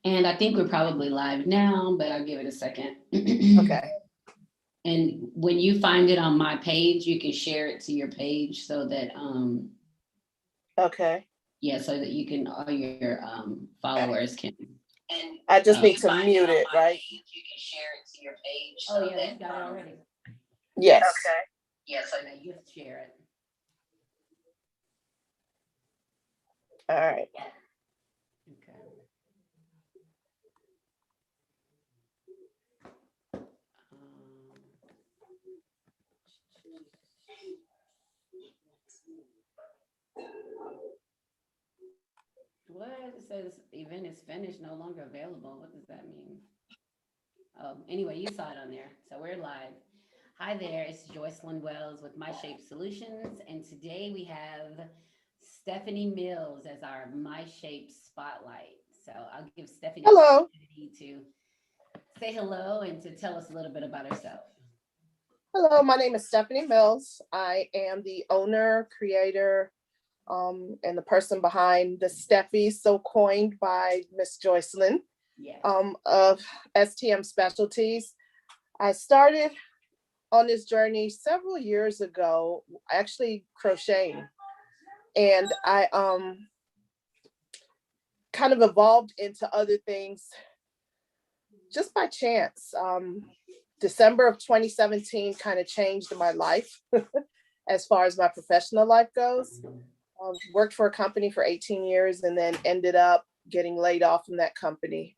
And I think we're probably live now, but I'll give it a second. Okay. And when you find it on my page, you can share it to your page so that Okay. yeah, so that you can all your followers can. And I when just you need to find it mute on it, my right? page, you can share it to your page. Oh so yeah, you got it already. Yes. Okay. Yeah, so now you share it. All right. Okay. What? It says event is finished, no longer available. What does that mean? Oh, anyway, you saw it on there. So we're live. Hi there, it's Joycelyn Wells with mySHAPE Solutions, and today we have Stephanie Mills as our mySHAPE spotlight. So I'll give Stephanie the Hello. opportunity to say hello and to tell us a little bit about herself. Hello, my name is Stephanie Mills. I am the owner, creator, and the person behind the Steffies, so coined by Miss Joycelyn, Yes. Of STM Specialties. I started on this journey several years ago, actually crocheting, and I kind of evolved into other things just by chance. December of 2017 kind of changed my life as far as my professional life goes. Worked for a company for 18 years and then ended up getting laid off from that company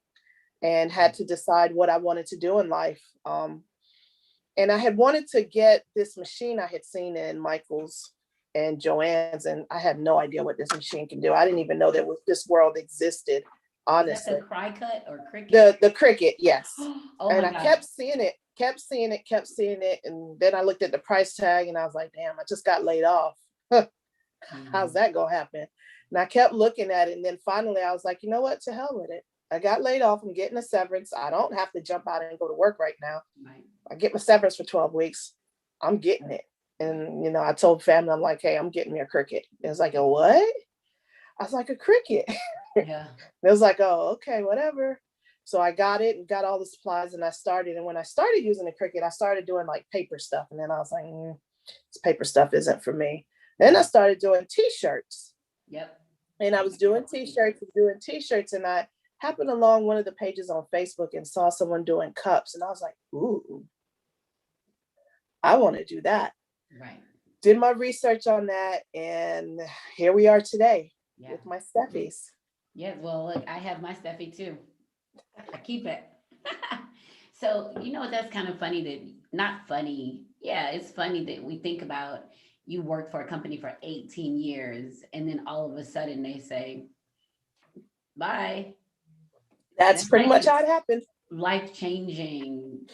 and had to decide what I wanted to do in life. And I had wanted to get this machine I had seen in Michael's and Joann's, and I had no idea what this machine can do. I didn't even know that this world existed, honestly. Is that the cry cut or cricket? The cricket, yes. Oh and my I gosh. kept seeing it. And then I looked at the price tag and I was like, damn, I just got laid off. How's that gonna happen? And I kept looking at it. And then finally I was like, you know what? To hell with it. I got laid off. I'm getting a severance. I don't have to jump out and go to work right now. Right. I get my severance for 12 weeks. I'm getting it. And, I told family, I'm like, hey, I'm getting me a cricket. It was like, a what? I was like, a cricket. Yeah. It was like, oh, okay, whatever. So I got it and got all the supplies and I started. And when I started using the cricket, I started doing like paper stuff. And then I was like, this paper stuff isn't for me. Then I started doing t-shirts. Yep. And I was doing t-shirts and I happened along one of the pages on Facebook and saw someone doing cups. And I was like, ooh, I want to do that. Right. Did my research on that. And here we are today with my Steffies. Yeah, well, look, I have my Steffi too. I keep it. So, that's kind of funny not funny. Yeah, it's funny that we think about you worked for a company for 18 years and then all of a sudden they say, bye. That's pretty much how it happened. Life changing.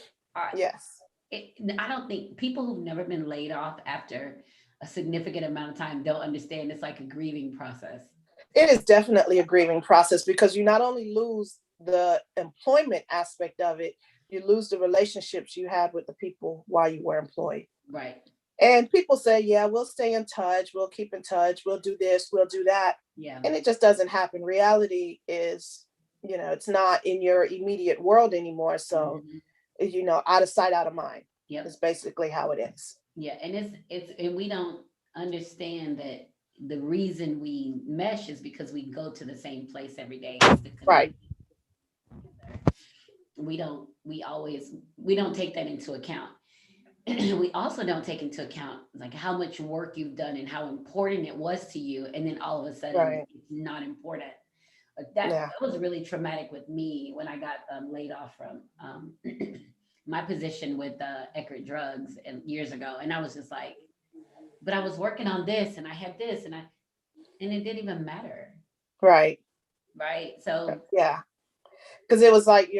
Yes. I don't think people who've never been laid off after a significant amount of time don't understand it's like a grieving process. It is definitely a grieving process because you not only lose the employment aspect of it, you lose the relationships you had with the people while you were employed. Right. And people say, yeah, we'll stay in touch. We'll keep in touch. We'll do this. We'll do that. Yeah. And it just doesn't happen. Reality is, it's not in your immediate world anymore. So, out of sight, out of mind. Yep. Is basically how it is. Yeah. And and we don't understand that the reason we mesh is because we go to the same place every day. Right. We don't take that into account. We also don't take into account like how much work you've done and how important it was to you, and then all of a sudden it's not important. That was really traumatic with me when I got laid off from my position with Eckerd Drugs and years ago, and I was just like, but I was working on this and I had this and it didn't even matter. Right. So yeah, because it was like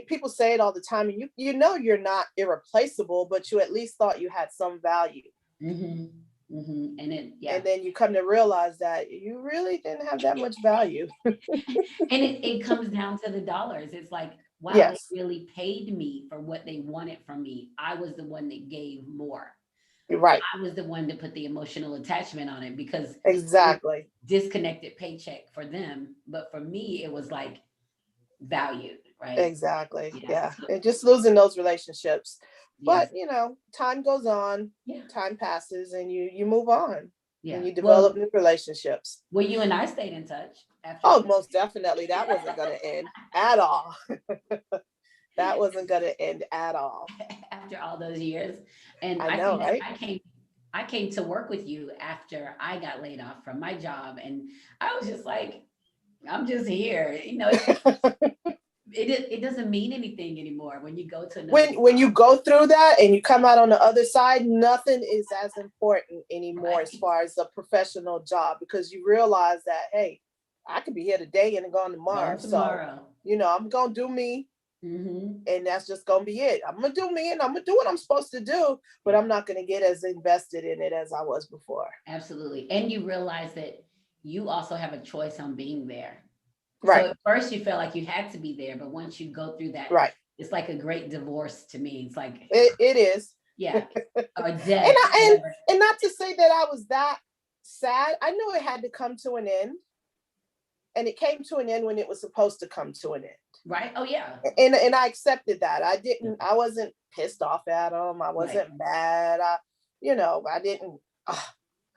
people say it all the time, and you're not irreplaceable, but you at least thought you had some value. Mm-hmm. Mm-hmm. And then you come to realize that you really didn't have that much value. And it comes down to the dollars. It's like, wow, yes. They really paid me for what they wanted from me. I was the one that gave more. Right. I was the one to put the emotional attachment on it because exactly disconnected paycheck for them. But for me, it was like, valued, right? Exactly. Yeah. Yeah. And just losing those relationships. Yes. But time goes on, Yeah. time passes, and you move on Yeah. and you develop Well, new relationships. you and I stayed in touch after. Oh, most definitely. That wasn't going to end at all. That wasn't going to end at all. After all those years. And I I know, think right? I came to work with you after I got laid off from my job. And I was just like, I'm just here. It doesn't mean anything anymore when you go to another when you job. go through that and you come out on the other side, nothing is as important anymore as Right. far as a professional job, because you realize that, hey, I could be here today and gone tomorrow. Gone So, tomorrow. I'm gonna do me, Mm-hmm. and that's just gonna be it. I'm gonna do me and I'm gonna do what I'm supposed to do, but Yeah, I'm not gonna get as invested in it as I was before. absolutely. And you realize that you also have a choice on being there. So Right, at first you felt like you had to be there, but once you go through that, right. it's like a great divorce to me. It's like, It is. yeah, or and death, I, and whatever. and not to say that I was that sad. I knew it had to come to an end, and it came to an end when it was supposed to come to an end. Right? Oh yeah. And I accepted that. I wasn't pissed off at them. I Right. wasn't mad. I didn't, "Oh,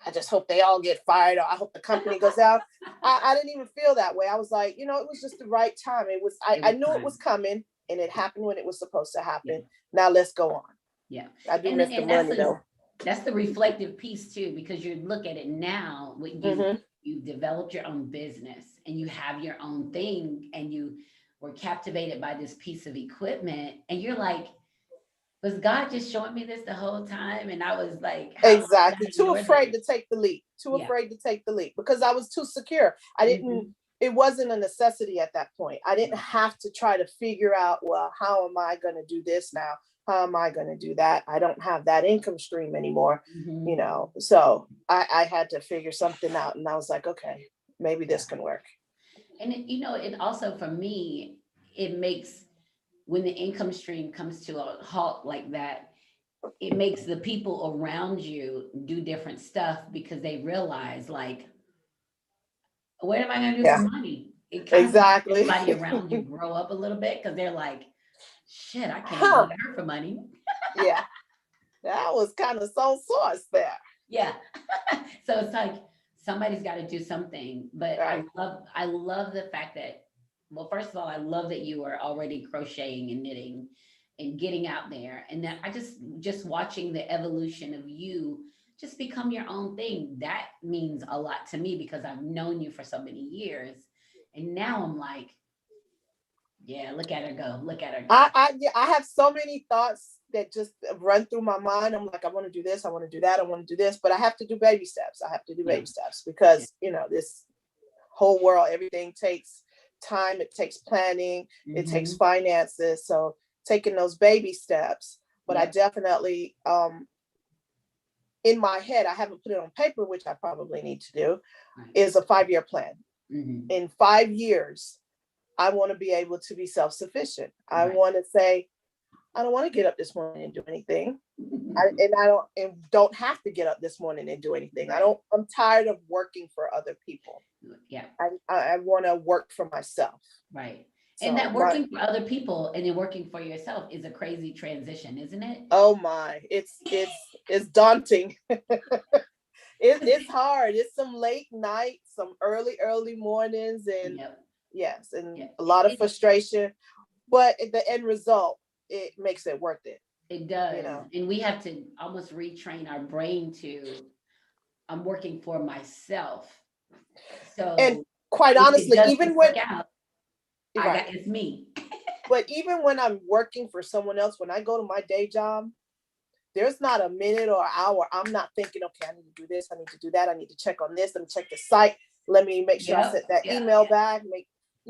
I just hope they all get fired, or I hope the company goes out." I didn't even feel that way. I was like, it was just the right time. It I was knew it was time. coming, and it happened when it was supposed to Yeah. happen. Now let's go on. Yeah. I do And miss the and money though. that's the reflective piece too, because you look at it now, Hmm. you've developed your own business and you have your own thing and you were captivated by this piece of equipment and you're like, was God just showing me this the whole time? And I was like, how long did I Exactly. Too ignore afraid this? to take the leap. Too Yeah. afraid to take the leap because I was too secure. I didn't, Mhm. it wasn't a necessity at that point. I didn't Right. have to try to figure out, well, how am I going to do this now? How am I going to do that? I don't have that income stream anymore, Mhm. So I had to figure something out. And I was like, okay, maybe Yeah. this can work. And it also for me, it makes when the income stream comes to a halt like that, it makes the people around you do different stuff because they realize like, what am I going to do for Yeah, money? It kind of makes exactly. everybody around you grow up a little bit because they're like, shit, I can't go Huh. to her for money. Yeah, that was kind of so sauce there. Yeah. So it's like somebody's got to do something. But Right. I love the fact that, well, first of all, I love that you are already crocheting and knitting and getting out there. And that I just watching the evolution of you just become your own thing. That means a lot to me because I've known you for so many years. And now I'm like, yeah, look at her go. Look at her go. Yeah, I have so many thoughts that just run through my mind. I'm like, I want to do this, I want to do that, I want to do this, but I have to do baby steps. I have to do Yeah. baby steps Yeah. because this whole world, everything takes time, it takes planning, it takes Mm-hmm. finances. So taking those baby steps, but I Yep. definitely in my head, I haven't put it on paper, which I probably need to do, Right. is a 5-year plan. Mm-hmm. In 5 years, I want to be able to be self-sufficient. I Right. want to say, I don't want to get up this morning and do anything. I don't have to get up this morning and do anything. Right. I'm tired of working for other people. Yeah. I want to work for myself. Right. And So that working for other people and then working for yourself is a crazy transition, isn't it? oh my, it's daunting. It's hard. It's some late nights, some early mornings, and Yep. yes, and Yeah. a lot of frustration. But at the end result, it makes it worth it. It does. And we have to almost retrain our brain to, I'm working for myself. And So quite if it honestly, doesn't work out, right, it's me. but even when I'm working for someone else, when I go to my day job, there's not a minute or hour I'm not thinking, okay, I need to do this, I need to do that, I need to check on this, let me check the site, let me make sure I Yep. sent that Yeah. email back,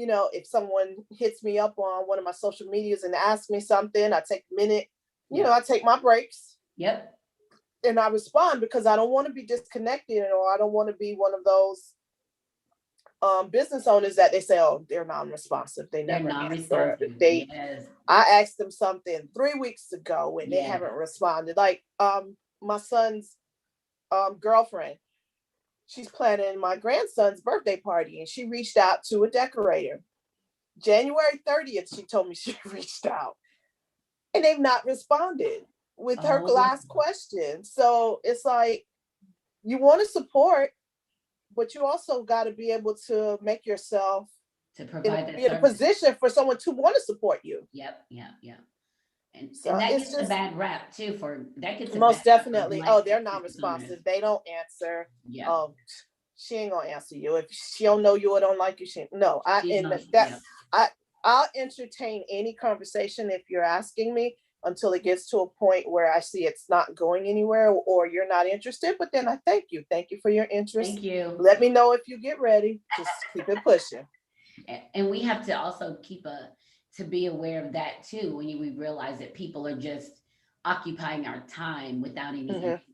if someone hits me up on one of my social medias and asks me something, I take a minute, Yeah. I take my breaks Yep. and I respond because I don't want to be disconnected, or I don't want to be one of those business owners that they say, oh, they're non-responsive, they They're never answer. non-responsive. They Yes. I asked them something 3 weeks ago and they Yeah. haven't responded. Like my son's girlfriend, she's planning my grandson's birthday party and she reached out to a decorator. January 30th, she told me she reached out, and they've not responded with her Oh, last question. So it's like, you want to support, but you also got to be able to make yourself to provide that be in a service. position for someone to want to support you. Yep, yep, yep. And So that it's gets a just bad rap too. For that gets a most bad rap for definitely. Black Oh, they're business owners. non-responsive. They don't answer. Yeah, Oh, she ain't gonna answer you if she don't know you or don't like you. No, she's not. that Yeah, I I'll entertain any conversation if you're asking me until it gets to a point where I see it's not going anywhere or you're not interested. But then I thank you. Thank you for your interest. thank you. Let me know if you get ready. Just keep it pushing. And we have to also to be aware of that too. When we realize that people are just occupying our time without any Mm-hmm. intention.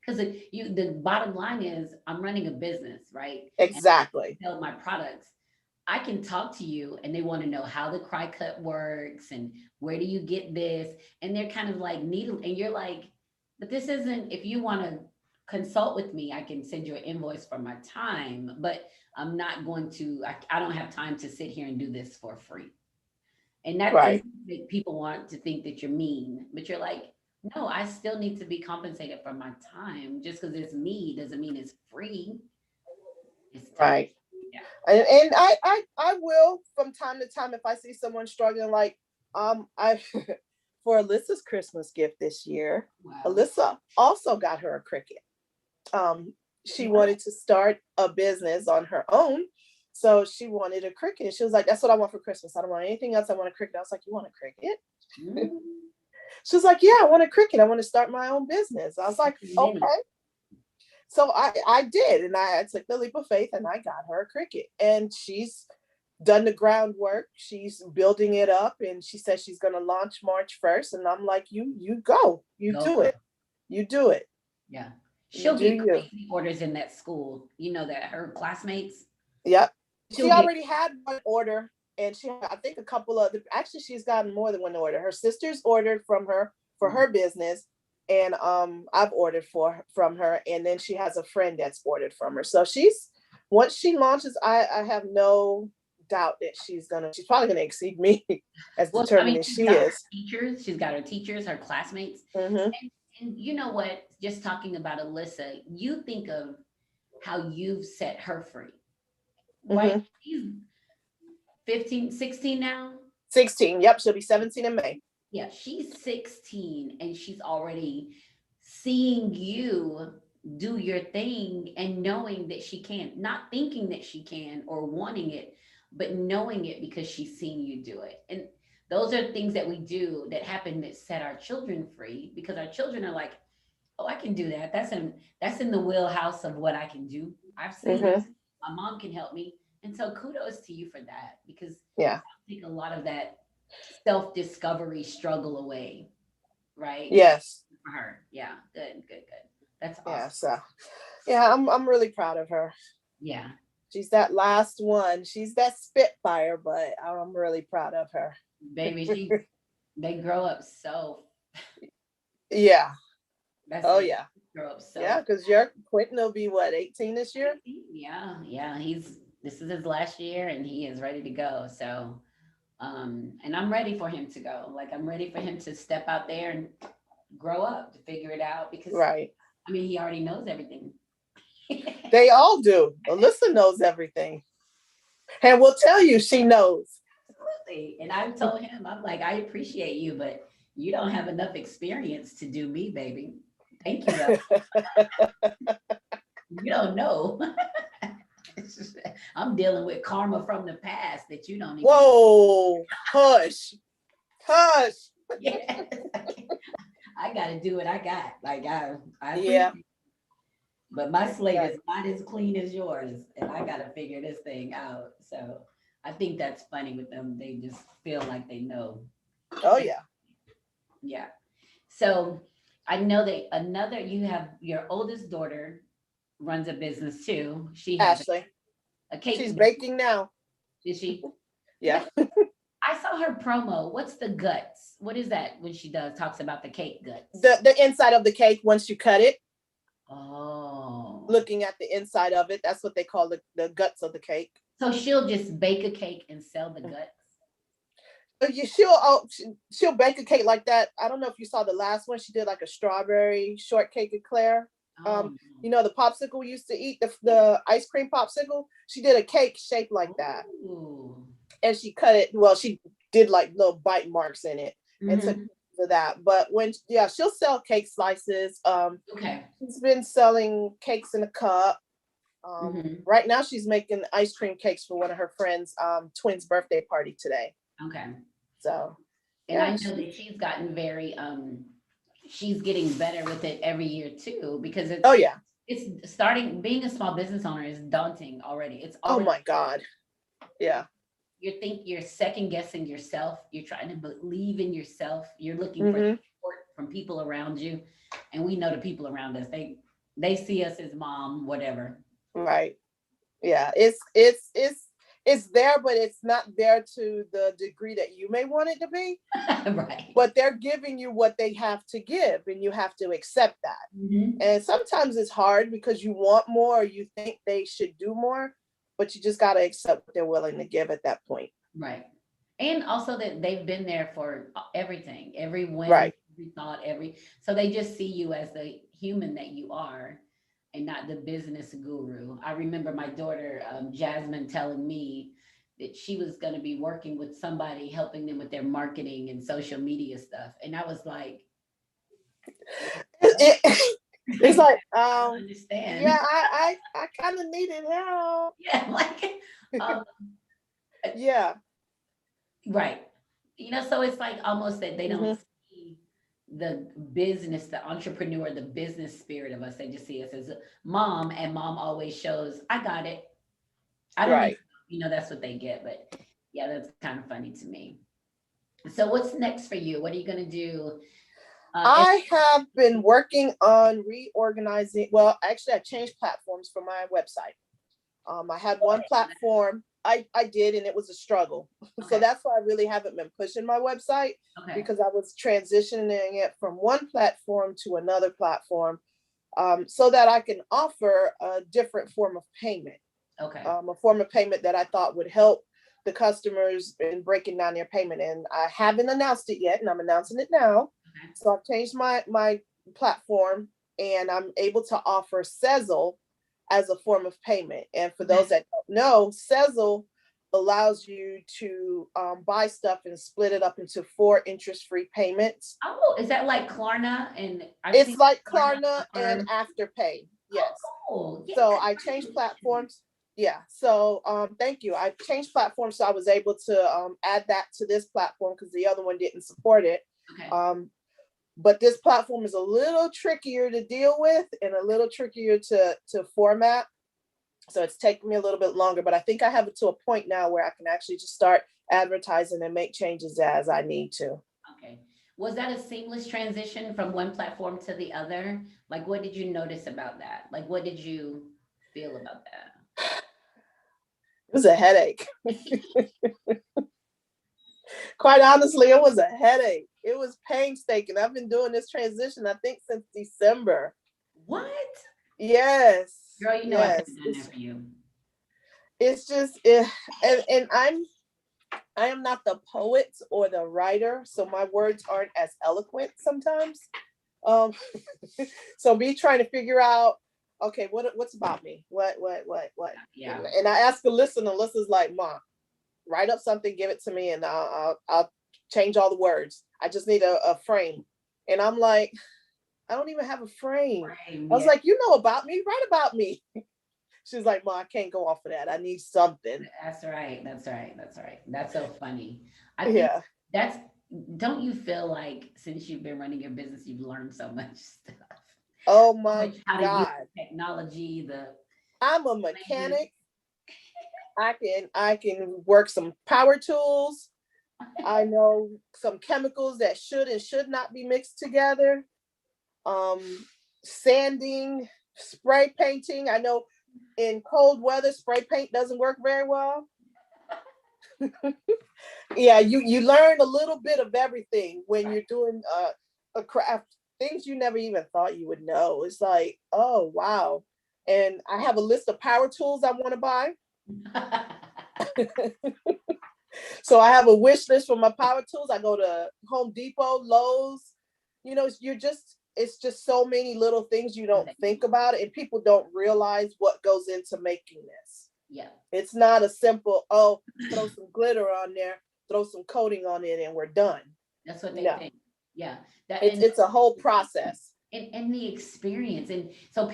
Because the bottom line is, I'm running a business, right? Exactly. And I sell my products. I can talk to you and they want to know how the cry cut works and where do you get this? And they're kind of like needle, and you're like, but this isn't, if you want to consult with me, I can send you an invoice for my time, but I'm not going to, I don't have time to sit here and do this for free. And that can Right. make people want to think that you're mean, but you're like, no, I still need to be compensated for my time. Just because it's me doesn't mean it's free. It's time. Right. Yeah. And I will from time to time if I see someone struggling, like I for Alyssa's Christmas gift this year, Wow. Alyssa also got her a Cricut. She Wow. wanted to start a business on her own, so she wanted a Cricut. And she was like, "That's what I want for Christmas. I don't want anything else. I want a Cricut." I was like, "You want a Cricut?" Mm. She was like, "Yeah, I want a Cricut. I want to start my own business." I was like, Many. "Okay." So I did, and I took the leap of faith, and I got her a Cricut, and she's done the groundwork. She's building it up, and she says she's going to launch March 1st. And I'm like, you go, you Go do girl. it, you do it. Yeah. You She'll do get you. crazy orders in that school. You know that her classmates. Yep. She'll She get already had one order, and I think a couple of actually she's gotten more than one order. Her sisters ordered from her for her business, and I've ordered from her, and then she has a friend that's ordered from her. So she's once she launches, I have no doubt that she's probably gonna exceed me as well, I determined mean, as she's she got her is. teachers, she's got her teachers, her classmates. Mm-hmm. And you know what? Just talking about Alyssa, you think of how you've set her free, right? Mm-hmm. She's 15, 16 now. 16. Yep, she'll be 17 in May. Yeah, she's 16 and she's already seeing you do your thing and knowing that she can, not thinking that she can or wanting it, but knowing it because she's seen you do it. And those are things that we do that happen that set our children free, because our children are like, oh, I can do that. That's in the wheelhouse of what I can do. I've seen Mm-hmm. it. My mom can help me. And so kudos to you for that, because Yeah. I think a lot of that self-discovery struggle away, right? Yes. For her. Yeah. Good, good, good. That's awesome. Yeah. So yeah, I'm really proud of her. Yeah. She's that last one. She's that Spitfire, but I'm really proud of her. Baby, they grow up so. Yeah. That's Oh it. yeah. Grow up so. Yeah, because your Quentin will be what, 18 this year? Yeah, yeah. This is his last year and he is ready to go. So and I'm ready for him to go. Like, I'm ready for him to step out there and grow up, to figure it out, because Right. I mean, he already knows everything. They all do. Alyssa knows everything. And will tell you she knows. Absolutely. And I've told him, I'm like, I appreciate you, but you don't have enough experience to do me, baby. Thank you, though. You don't know. I'm dealing with karma from the past that you don't even. Whoa, hush. Hush. Yes. I got to do what I got. Like, I Yeah. But my slate is not as clean as yours, and I got to figure this thing out. So I think that's funny with them. They just feel like they know. Oh yeah. Yeah. So I know that you have your oldest daughter runs a business too. She has Ashley. a cake. She's baking now. Is she? Yeah. I saw her promo. What's the guts? What is that when she talks about the cake guts? The inside of the cake once you cut it. Oh. Looking at the inside of it. That's what they call the guts of the cake. So she'll just bake a cake and sell the guts? she'll bake a cake like that. I don't know if you saw the last one. She did like a strawberry shortcake eclair. Oh, You know, the popsicle we used to eat, the ice cream popsicle. She did a cake shaped like that. ooh. And she cut it. Well, she did like little bite marks in it and took for that. But she'll sell cake slices. Okay. She's been selling cakes in a cup. Right now she's making ice cream cakes for one of her friends' twins' birthday party today. Okay. So, and I know that she's gotten very she's getting better with it every year too, because it's starting, being a small business owner is daunting already. It's already, oh my God. Yeah. You're second guessing yourself. You're trying to believe in yourself. You're looking for support from people around you. And we know the people around us, they see us as mom, whatever. Right. Yeah. It's there, but it's not there to the degree that you may want it to be. Right. But they're giving you what they have to give, and you have to accept that. And sometimes it's hard because you want more, or you think they should do more, but you just got to accept what they're willing to give at that point. Right. And also that they've been there for everything, every win, right. every thought, so they just see you as the human that you are and not the business guru. I remember my daughter, Jasmine, telling me that she was going to be working with somebody, helping them with their marketing and social media stuff. And I was like, it's like, I understand. Yeah, I kind of needed help. Yeah, like, yeah. Right. You know, so it's like almost that they don't see the business, the entrepreneur, the business spirit of us. They just see us as a mom, and mom always shows, I got it. I don't right. You know, that's what they get. But yeah, that's kind of funny to me. So what's next for you? What are you going to do? I have been working on reorganizing. Well, actually, I changed platforms for my website. I had one platform I did, and it was a struggle. Okay. So that's why I really haven't been pushing my website, because I was transitioning it from one platform to another platform, so that I can offer a different form of payment. Okay. A form of payment that I thought would help the customers in breaking down their payment. And I haven't announced it yet, and I'm announcing it now. Okay. So I've changed my platform, and I'm able to offer Sezzle as a form of payment. And for those that don't know, Sezzle allows you to buy stuff and split it up into 4 interest-free payments. Oh, is that like Klarna? And it's like Klarna and Afterpay. Yes. Oh, cool. Yeah. So I changed platforms. Yeah. So thank you. I changed platforms, so I was able to add that to this platform because the other one didn't support it. Okay. But this platform is a little trickier to deal with and a little trickier to format. So it's taken me a little bit longer, but I think I have it to a point now where I can actually just start advertising and make changes as I need to. Okay. Was that a seamless transition from one platform to the other? Like, what did you notice about that? Like, what did you feel about that? It was a headache. Quite honestly, it was a headache. It was painstaking. I've been doing this transition, I think, since December. What? Yes. Girl, you know I could have done that for you. It's just, and I am not the poet or the writer, so my words aren't as eloquent sometimes. So me trying to figure out, okay, what's about me? What? Yeah. And I asked Alyssa, and Alyssa's like, Mom, write up something, give it to me, and I'll change all the words. I just need a frame. And I'm like, I don't even have a frame. I was like, you know about me, write about me. She's like, Mom, I can't go off of that. I need something. That's right. That's so funny. I think that's, don't you feel like since you've been running your business, you've learned so much stuff? Oh my how God. To use technology, I'm a mechanic. I can work some power tools. I know some chemicals that should and should not be mixed together. Sanding, spray painting. I know in cold weather, spray paint doesn't work very well. Yeah, you learn a little bit of everything when you're doing a craft, things you never even thought you would know. It's like, oh, wow. And I have a list of power tools I want to buy. So I have a wish list for my power tools. I go to Home Depot, Lowe's. You know, it's just so many little things you don't think about, and people don't realize what goes into making this. Yeah. It's not a simple, oh, throw some glitter on there, throw some coating on it, and we're done. That's what they think. Yeah. It's a whole process. And the experience. And so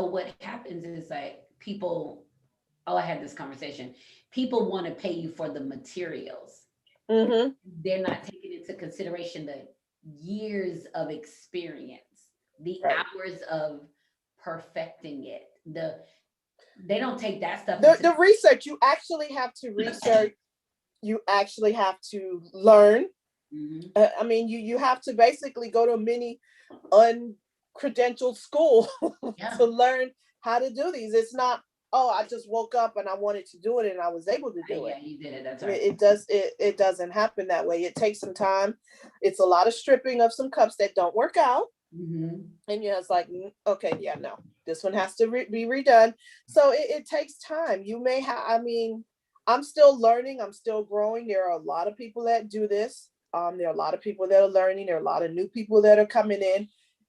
what happens is like I had this conversation. People want to pay you for the materials. Mm-hmm. They're not taking into consideration the years of experience, the hours of perfecting it. They don't take that stuff. The research, you actually have to research. You actually have to learn. Mm-hmm. I mean, you have to basically go to a mini uncredentialed school to learn how to do these. It's not, oh, I just woke up and I wanted to do it and I was able to do it. Yeah, you did it. That's right. It doesn't happen that way. It takes some time. It's a lot of stripping of some cups that don't work out. Mm-hmm. And you're just like, okay, yeah, no, this one has to be redone. So it takes time. You may have, I mean, I'm still learning. I'm still growing. There are a lot of people that do this. There are a lot of people that are learning. There are a lot of new people that are coming in.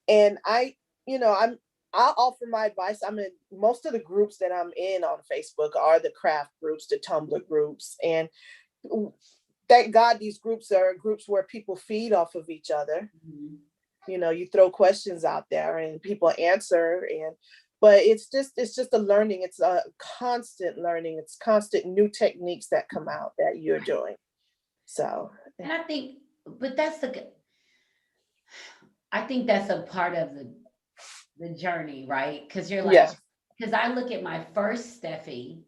And I'll offer my advice. I'm in most of the groups that I'm in on Facebook are the craft groups, the Tumbler groups. And thank God these groups are groups where people feed off of each other. Mm-hmm. You know, you throw questions out there and people answer. But it's just a learning. It's a constant learning. It's constant new techniques that come out that you're doing. So, and I think that's a part of the journey, right? Because you're like, because I look at my first Steffi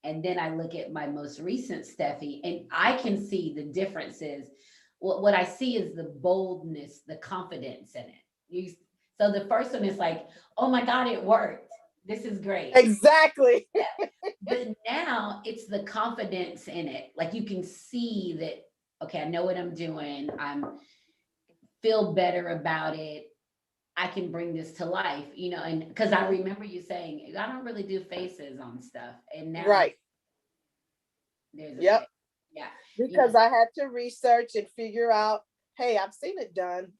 and then I look at my most recent Steffi, and I can see the differences. What I see is the boldness, the confidence in it. So the first one is like, oh my God, it worked. This is great. Exactly. But now it's the confidence in it. Like you can see that, okay, I know what I'm doing. Feel better about it. I can bring this to life, and because I remember you saying, I don't really do faces on stuff. And now there's yeah. Because I had to research and figure out, hey, I've seen it done.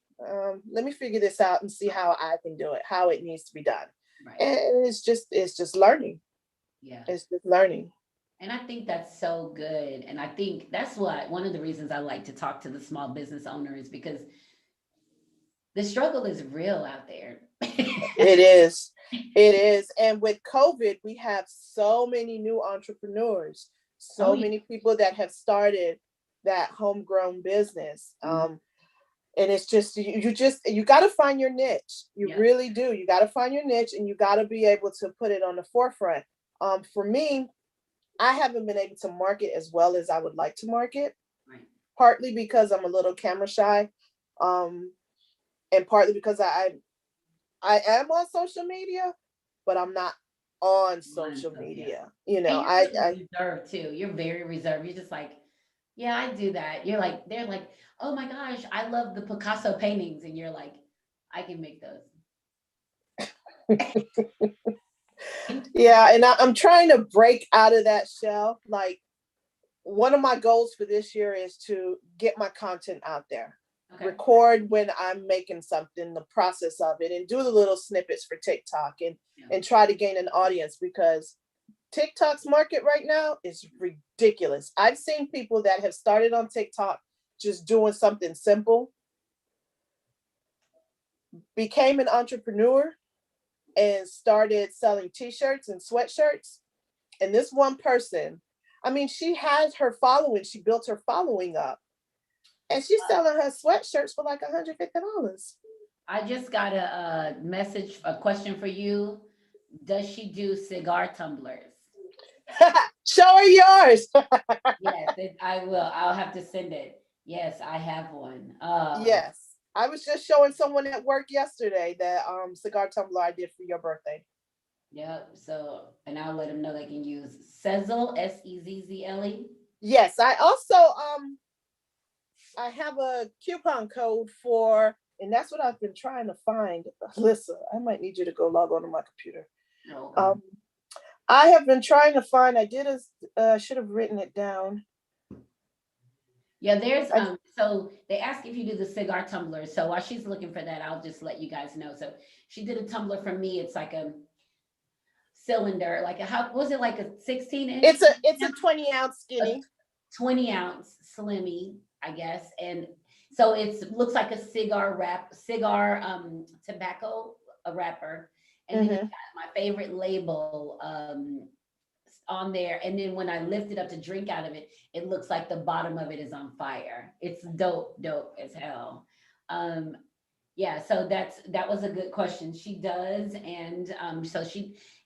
Let me figure this out and see how I can do it, how it needs to be done. Right. And it's just learning. Yeah. It's just learning. And I think that's so good. And I think that's one of the reasons I like to talk to the small business owners, because the struggle is real out there. It is. It is. And with COVID, we have so many new entrepreneurs, many people that have started that homegrown business. Mm-hmm. And it's just, you got to find your niche. You really do. You got to find your niche and you got to be able to put it on the forefront. For me, I haven't been able to market as well as I would like to market, partly because I'm a little camera shy. And partly because I am on social media, but I'm not on social media. I reserved too. You're very reserved. You're just like, yeah, I do that. You're like, they're like, oh my gosh, I love the Picasso paintings, and you're like, I can make those. Yeah, and I'm trying to break out of that shell. Like, one of my goals for this year is to get my content out there. Okay. Record when I'm making something, the process of it, and do the little snippets for TikTok and try to gain an audience, because TikTok's market right now is ridiculous. I've seen people that have started on TikTok just doing something simple, became an entrepreneur and started selling t-shirts and sweatshirts. And this one person, I mean, she has her following, she built her following up. And she's selling her sweatshirts for like $150. I just got a message, a question for you. Does she do cigar tumblers? Show her yours. Yes, I will. I'll have to send it. Yes, I have one. Yes. I was just showing someone at work yesterday that cigar tumbler I did for your birthday. Yep. So, and I'll let them know they can use Sezzle, Sezzle. Yes. I also, I have a coupon code for, and that's what I've been trying to find. Alyssa, I might need you to go log on to my computer. Okay. I have been trying to find, should have written it down. Yeah, there's so they ask if you do the cigar tumbler. So while she's looking for that, I'll just let you guys know. So she did a tumbler for me. It's like a cylinder, like a, how was it, like a 16 inch? It's a 20-ounce skinny. 20-ounce slimmy, I guess. And so it's looks like a cigar tobacco, a wrapper. And then it got my favorite label on there. And then when I lift it up to drink out of it, it looks like the bottom of it is on fire. It's dope as hell. Yeah, so that was a good question. She does, and so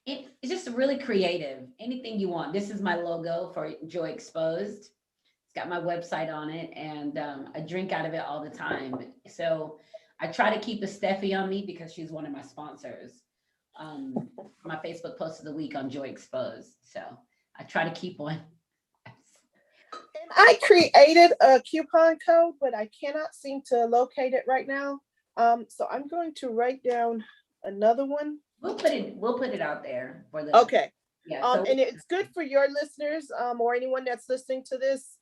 it's just really creative. Anything you want. This is my logo for Joy Exposed. It's got my website on it, and I drink out of it all the time. So I try to keep a Steffi on me because she's one of my sponsors. My Facebook post of the week on Joy Exposed. So I try to keep one. And I created a coupon code, but I cannot seem to locate it right now. So I'm going to write down another one. We'll put it out there for the okay. Yeah. So, and it's good for your listeners, or anyone that's listening to this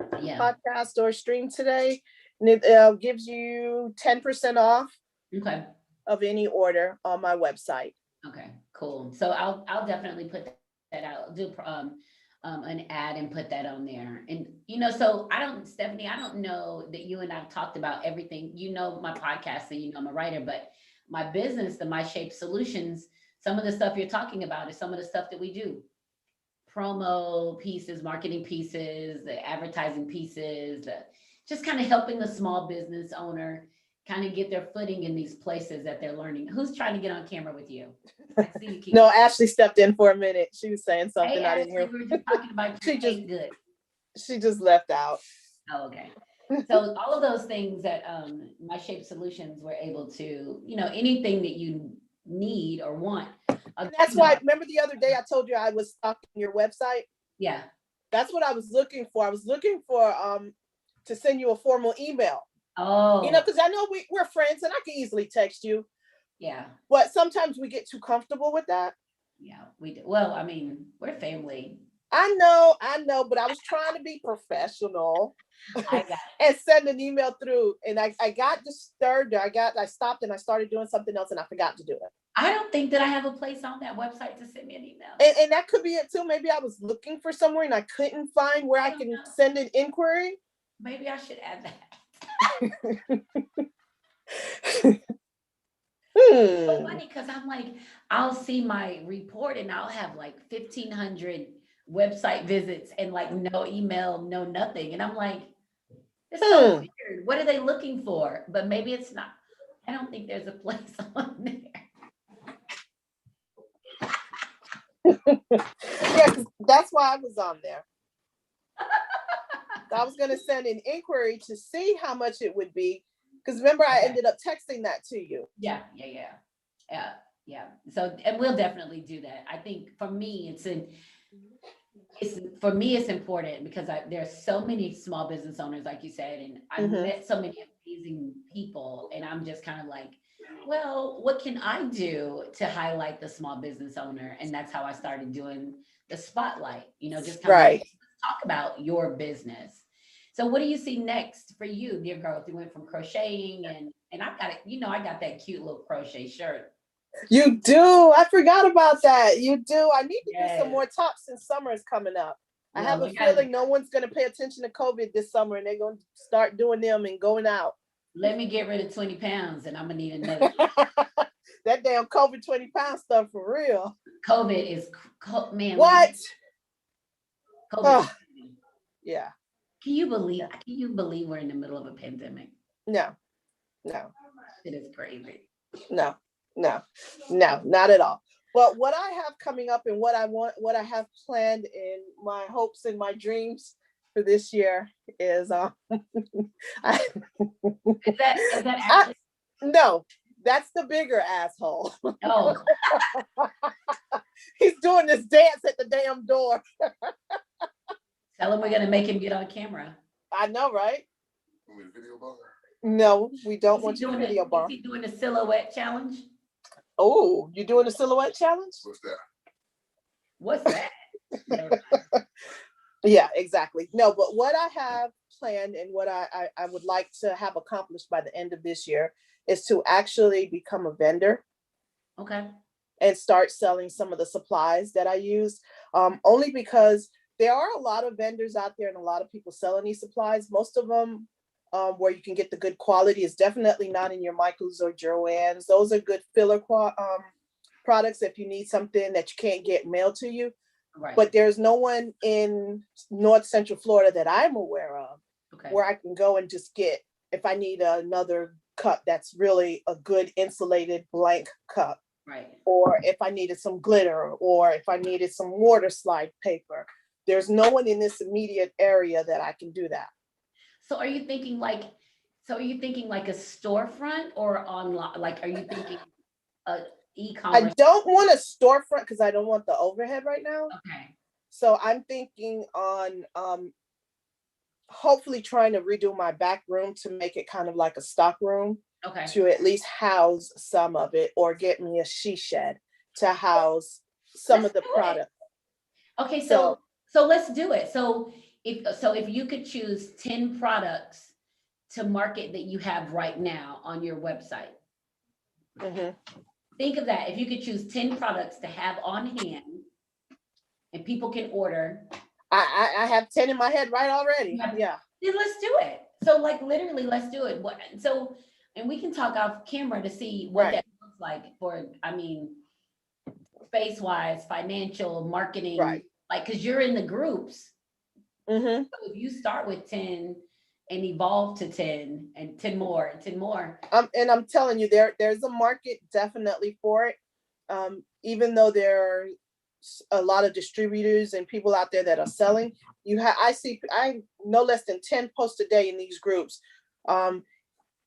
podcast or stream today. And it gives you 10% off. Okay. Of any order on my website. Okay, cool. So I'll definitely put that out. Do an ad and put that on there. And so Stephanie, I don't know that you and I've talked about everything. My podcast and I'm a writer, but my business, the mySHAPE Solutions, some of the stuff you're talking about is some of the stuff that we do. Promo pieces, marketing pieces, the advertising pieces, just kind of helping the small business owner kind of get their footing in these places that they're learning. Who's trying to get on camera with you? No, Ashley stepped in for a minute. She was saying something. Hey, I didn't hear. We were just talking about she just left out. Oh, okay. So all of those things that mySHAPE Solutions were able to, anything that you need or want. That's why, remember the other day I told you I was stalking your website? Yeah. That's what I was looking for. I was looking for to send you a formal email. Oh. Because I know we're friends and I can easily text you. Yeah. But sometimes we get too comfortable with that. Yeah, we do. Well, I mean, we're family. I know, but I was trying to be professional. I got it. And send an email through. And I got disturbed. I stopped and I started doing something else and I forgot to do it. I don't think that I have a place on that website to send me an email. And that could be it too. Maybe I was looking for somewhere and I couldn't find where I can send an inquiry. Maybe I should add that. It's so funny because I'm like, I'll see my report and I'll have like 1,500 website visits and like no email, no nothing. And I'm like, it's so weird. What are they looking for? But maybe it's not. I don't think there's a place on there. Yeah, that's why I was on there. I was going to send an inquiry to see how much it would be. Because remember, I ended up texting that to you. Yeah. So, and we'll definitely do that. I think for me, it's important because there's so many small business owners, like you said, and I've met so many amazing people, and I'm just kind of like, well, what can I do to highlight the small business owner? And that's how I started doing the spotlight, just kind of talk about your business. So what do you see next for you, dear girl? You went from crocheting and I've got it, I got that cute little crochet shirt. You do. I forgot about that. You do. I need to do some more tops since summer is coming up. I have a feeling no one's going to pay attention to COVID this summer and they're going to start doing them and going out. Let me get rid of 20 pounds and I'm going to need another. That damn COVID 20-pound stuff for real. COVID is, man. What? COVID. Yeah. Can you believe we're in the middle of a pandemic? No. It is crazy. No, not at all. But what I have coming up and what I have planned in my hopes and my dreams for this year is is that actually? No, that's the bigger asshole. Oh. He's doing this dance at the damn door. Tell him we're going to make him get on camera. I know, right? Video bar? No, we don't want you to video bar. Is he doing a silhouette challenge? Oh, you doing a silhouette challenge? What's that? Yeah, exactly. No, but what I have planned and what I would like to have accomplished by the end of this year is to actually become a vendor Okay. and start selling some of the supplies that I use. Only because there are a lot of vendors out there and a lot of people selling these supplies. Most of them where you can get the good quality is definitely not in your Michaels or Joann's. Those are good filler products if you need something that you can't get mailed to you. Right. But there's no one in North Central Florida that I'm aware of where I can go and just get, if I need another cup that's really a good insulated blank cup. Right. Or if I needed some glitter, or if I needed some water slide paper. There's no one in this immediate area that I can do that. So are you thinking like a storefront or online? Like, are you thinking I e-commerce? don't want a storefront because I don't want the overhead right now. Okay. So I'm thinking on hopefully trying to redo my back room to make it kind of like a stock room. Okay. To at least house some of it, or get me a she shed to house some of the product. Okay, so let's do it. So if you could choose 10 products to market that you have right now on your website. Mm-hmm. Think of that. If you could choose 10 products to have on hand and people can order. I have 10 in my head right already. Yeah. Then let's do it. So like literally let's do it. So and we can talk off camera to see what that looks like for, I mean, space wise, financial, marketing, like, because you're in the groups. Mm-hmm. So if you start with 10 and evolve to 10 and 10 more and 10 more. And I'm telling you, there's a market definitely for it. Even though there are a lot of distributors and people out there that are selling, I no less than 10 posts a day in these groups.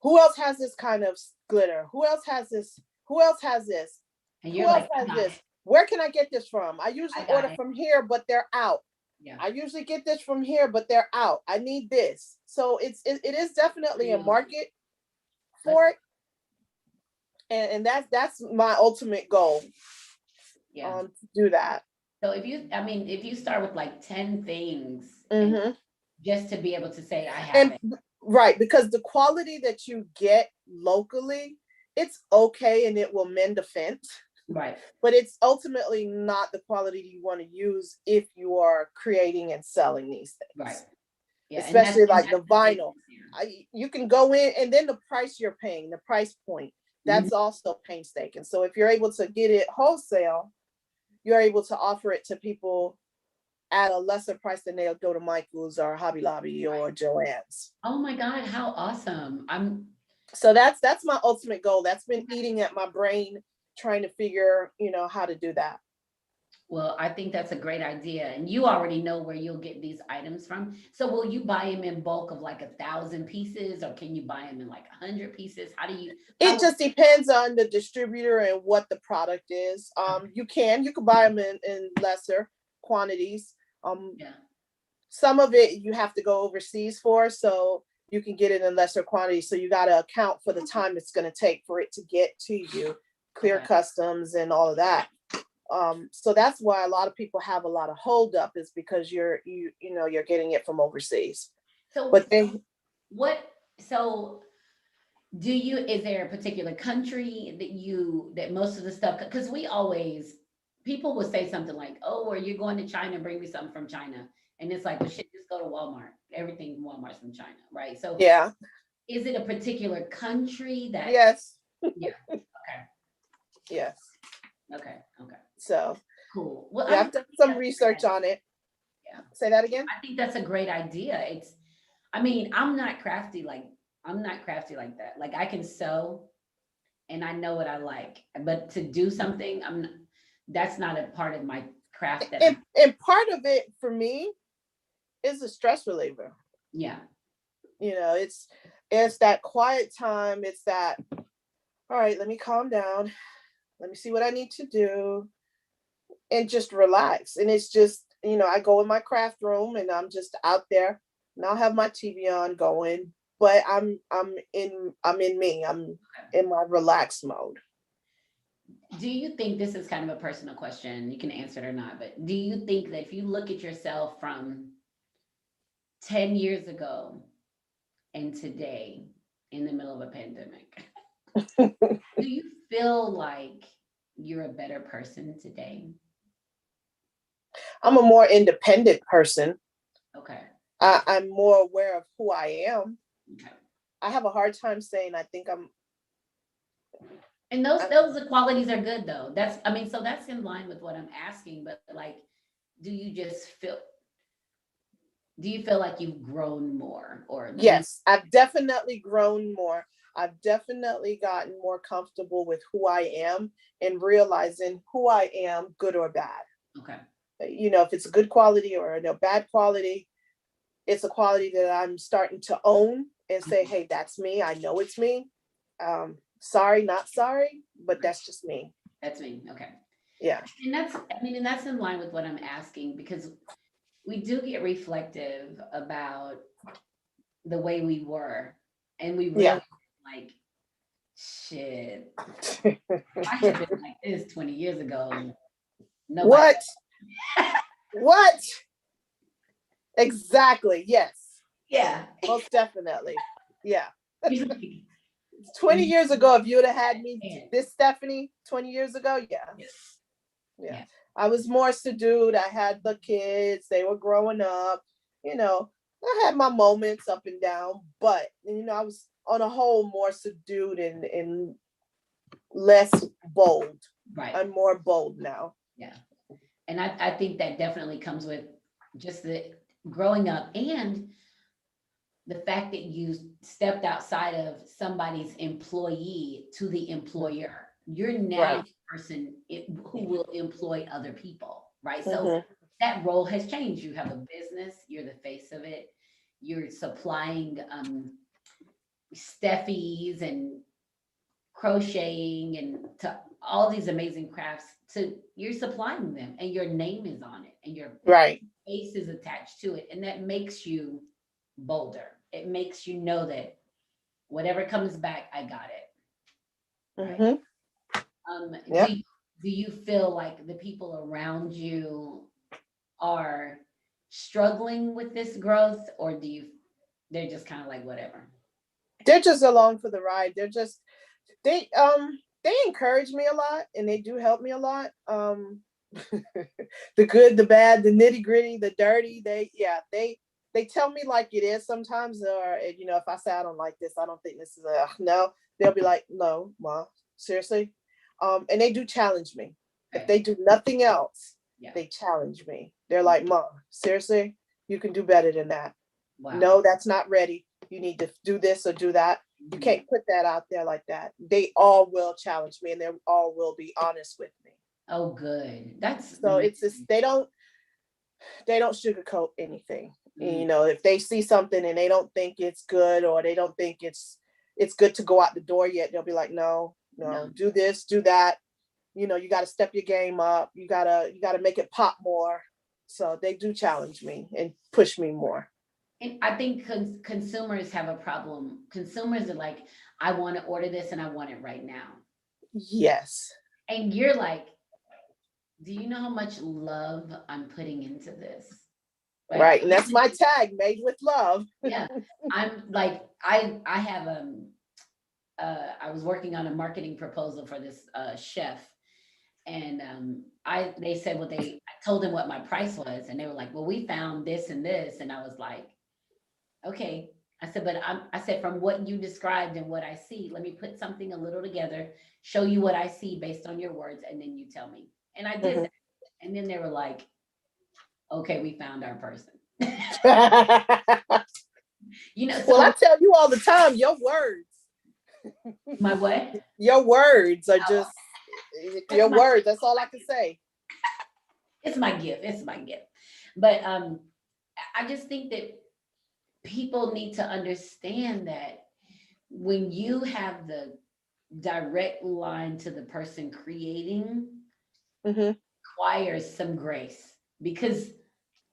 Who else has this kind of glitter? Who else has this? Who else has this? And Who else has this? Where can I get this from? I usually order from here, but they're out. Yeah. I usually get this from here, but they're out. I need this. So it is definitely a market for it. And that's my ultimate goal. Yeah. To do that. So if you start with like 10 things, Mm-hmm. just to be able to say I have it. Right, because the quality that you get locally, it's okay and it will mend a fence. Right. But it's ultimately not the quality you want to use if you are creating and selling these things. Right. Yeah, especially like the vinyl. You can go in, and then the price you're paying, the price point, that's also painstaking. So if you're able to get it wholesale, you're able to offer it to people at a lesser price than they'll go to Michael's or Hobby Lobby or Joann's. Oh my God, how awesome. So that's my ultimate goal. That's been eating at my brain, trying to figure, how to do that. Well, I think that's a great idea. And you already know where you'll get these items from. So will you buy them in bulk of like 1,000 pieces, or can you buy them in like 100 pieces? It just depends on the distributor and what the product is. You can buy them in lesser quantities. Some of it you have to go overseas for, so you can get it in lesser quantities. So you got to account for the time it's going to take for it to get to you, clear customs and all of that. So that's why a lot of people have a lot of holdup, is because you're getting it from overseas. So, but then is there a particular country that most of the stuff, because people will say something like, oh, or you're going to China, bring me something from China. And it's like, well, shit, just go to Walmart. Everything in Walmart's from China, right? So yeah. Is it a particular country that? Yes. Yeah. Okay. Yes. Okay. So cool. Well, I've done some research on it. Yeah. Say that again. I think that's a great idea. I'm not crafty like that. Like, I can sew and I know what I like, but to do something, that's not a part of my craft. And part of it for me is a stress reliever. Yeah. It's that quiet time. It's that, all right, let me calm down. Let me see what I need to do and just relax. And it's just, I go in my craft room and I'm just out there, and I'll have my TV on going, but I'm in me. I'm in my relaxed mode. Do you think, this is kind of a personal question, you can answer it or not, but do you think that if you look at yourself from 10 years ago and today in the middle of a pandemic, do you feel like you're a better person today? I'm a more independent person. Okay. I'm more aware of who I am. Okay. I have a hard time saying I think I'm. And those qualities are good though. That's, I mean, so that's in line with what I'm asking, but like, do you just feel, do you feel like you've grown more or Yes, I've definitely grown more. I've definitely gotten more comfortable with who I am and realizing who I am, good or bad. okay. You know, if it's a good quality or a bad quality, it's a quality that I'm starting to own and say, hey, that's me. I know it's me. Sorry, not sorry, but that's just me. That's me. Okay. Yeah. And that's, I mean, and that's in line with what I'm asking because we do get reflective about the way we were. And we Yeah. really like, shit, I had been like this 20 years ago. Nobody. What? Exactly. Yes. Yeah. Most definitely. Yeah. You're 20 years ago, if you would have had me, this Stephanie, 20 years ago, yeah. Yeah. I was more subdued. I had the kids, they were growing up, you know, I had my moments up and down, but, you know, I was on a whole more subdued and less bold. Right. I'm more bold now. Yeah. And I think that definitely comes with just the growing up and the fact that you stepped outside of somebody's employee to the employer. You're now the person who will employ other people, right? So that role has changed. You have a business, you're the face of it, you're supplying Steffies and crocheting and to all these amazing crafts. So you're supplying them and your name is on it and your face is attached to it. And that makes you bolder. It makes you know that whatever comes back, I got it. Right. Do you feel like the people around you are struggling with this growth, or they're just kind of like whatever? They're just along for the ride. They encourage me a lot and they do help me a lot. The good, the bad, the nitty gritty, the dirty, they tell me like it is sometimes, or, you know, if I say I don't like this, I don't think this is no, they'll be like, no, Ma, seriously. And they do challenge me. If they do nothing else, they challenge me. They're like, Ma, seriously, you can do better than that. Wow. No, that's not ready. You need to do this or do that. You can't put that out there like that. They all will challenge me and they all will be honest with me. Oh, good. That's so it's just, they don't sugarcoat anything. You know, if they see something and they don't think it's good or they don't think it's good to go out the door yet, they'll be like, no, do this, do that. You know, you got to step your game up. You gotta make it pop more. So they do challenge me and push me more. And I think consumers have a problem. Consumers are like, I want to order this and I want it right now. Yes. And you're like, do you know how much love I'm putting into this? Right. And that's my tag, made with love. Yeah. I'm like, I have I was working on a marketing proposal for this chef. And they said, well, I told them what my price was. And they were like, well, we found this and this. And I was like, okay. I said, but I said, from what you described and what I see, let me put something a little together, show you what I see based on your words, and then you tell me. And I did that. And then they were like, okay, we found our person. You know, well, I tell you all the time, your words. My what? Your words are just your words. That's all I can say. It's my gift. It's my gift. But I just think that people need to understand that when you have the direct line to the person creating, requires some grace, because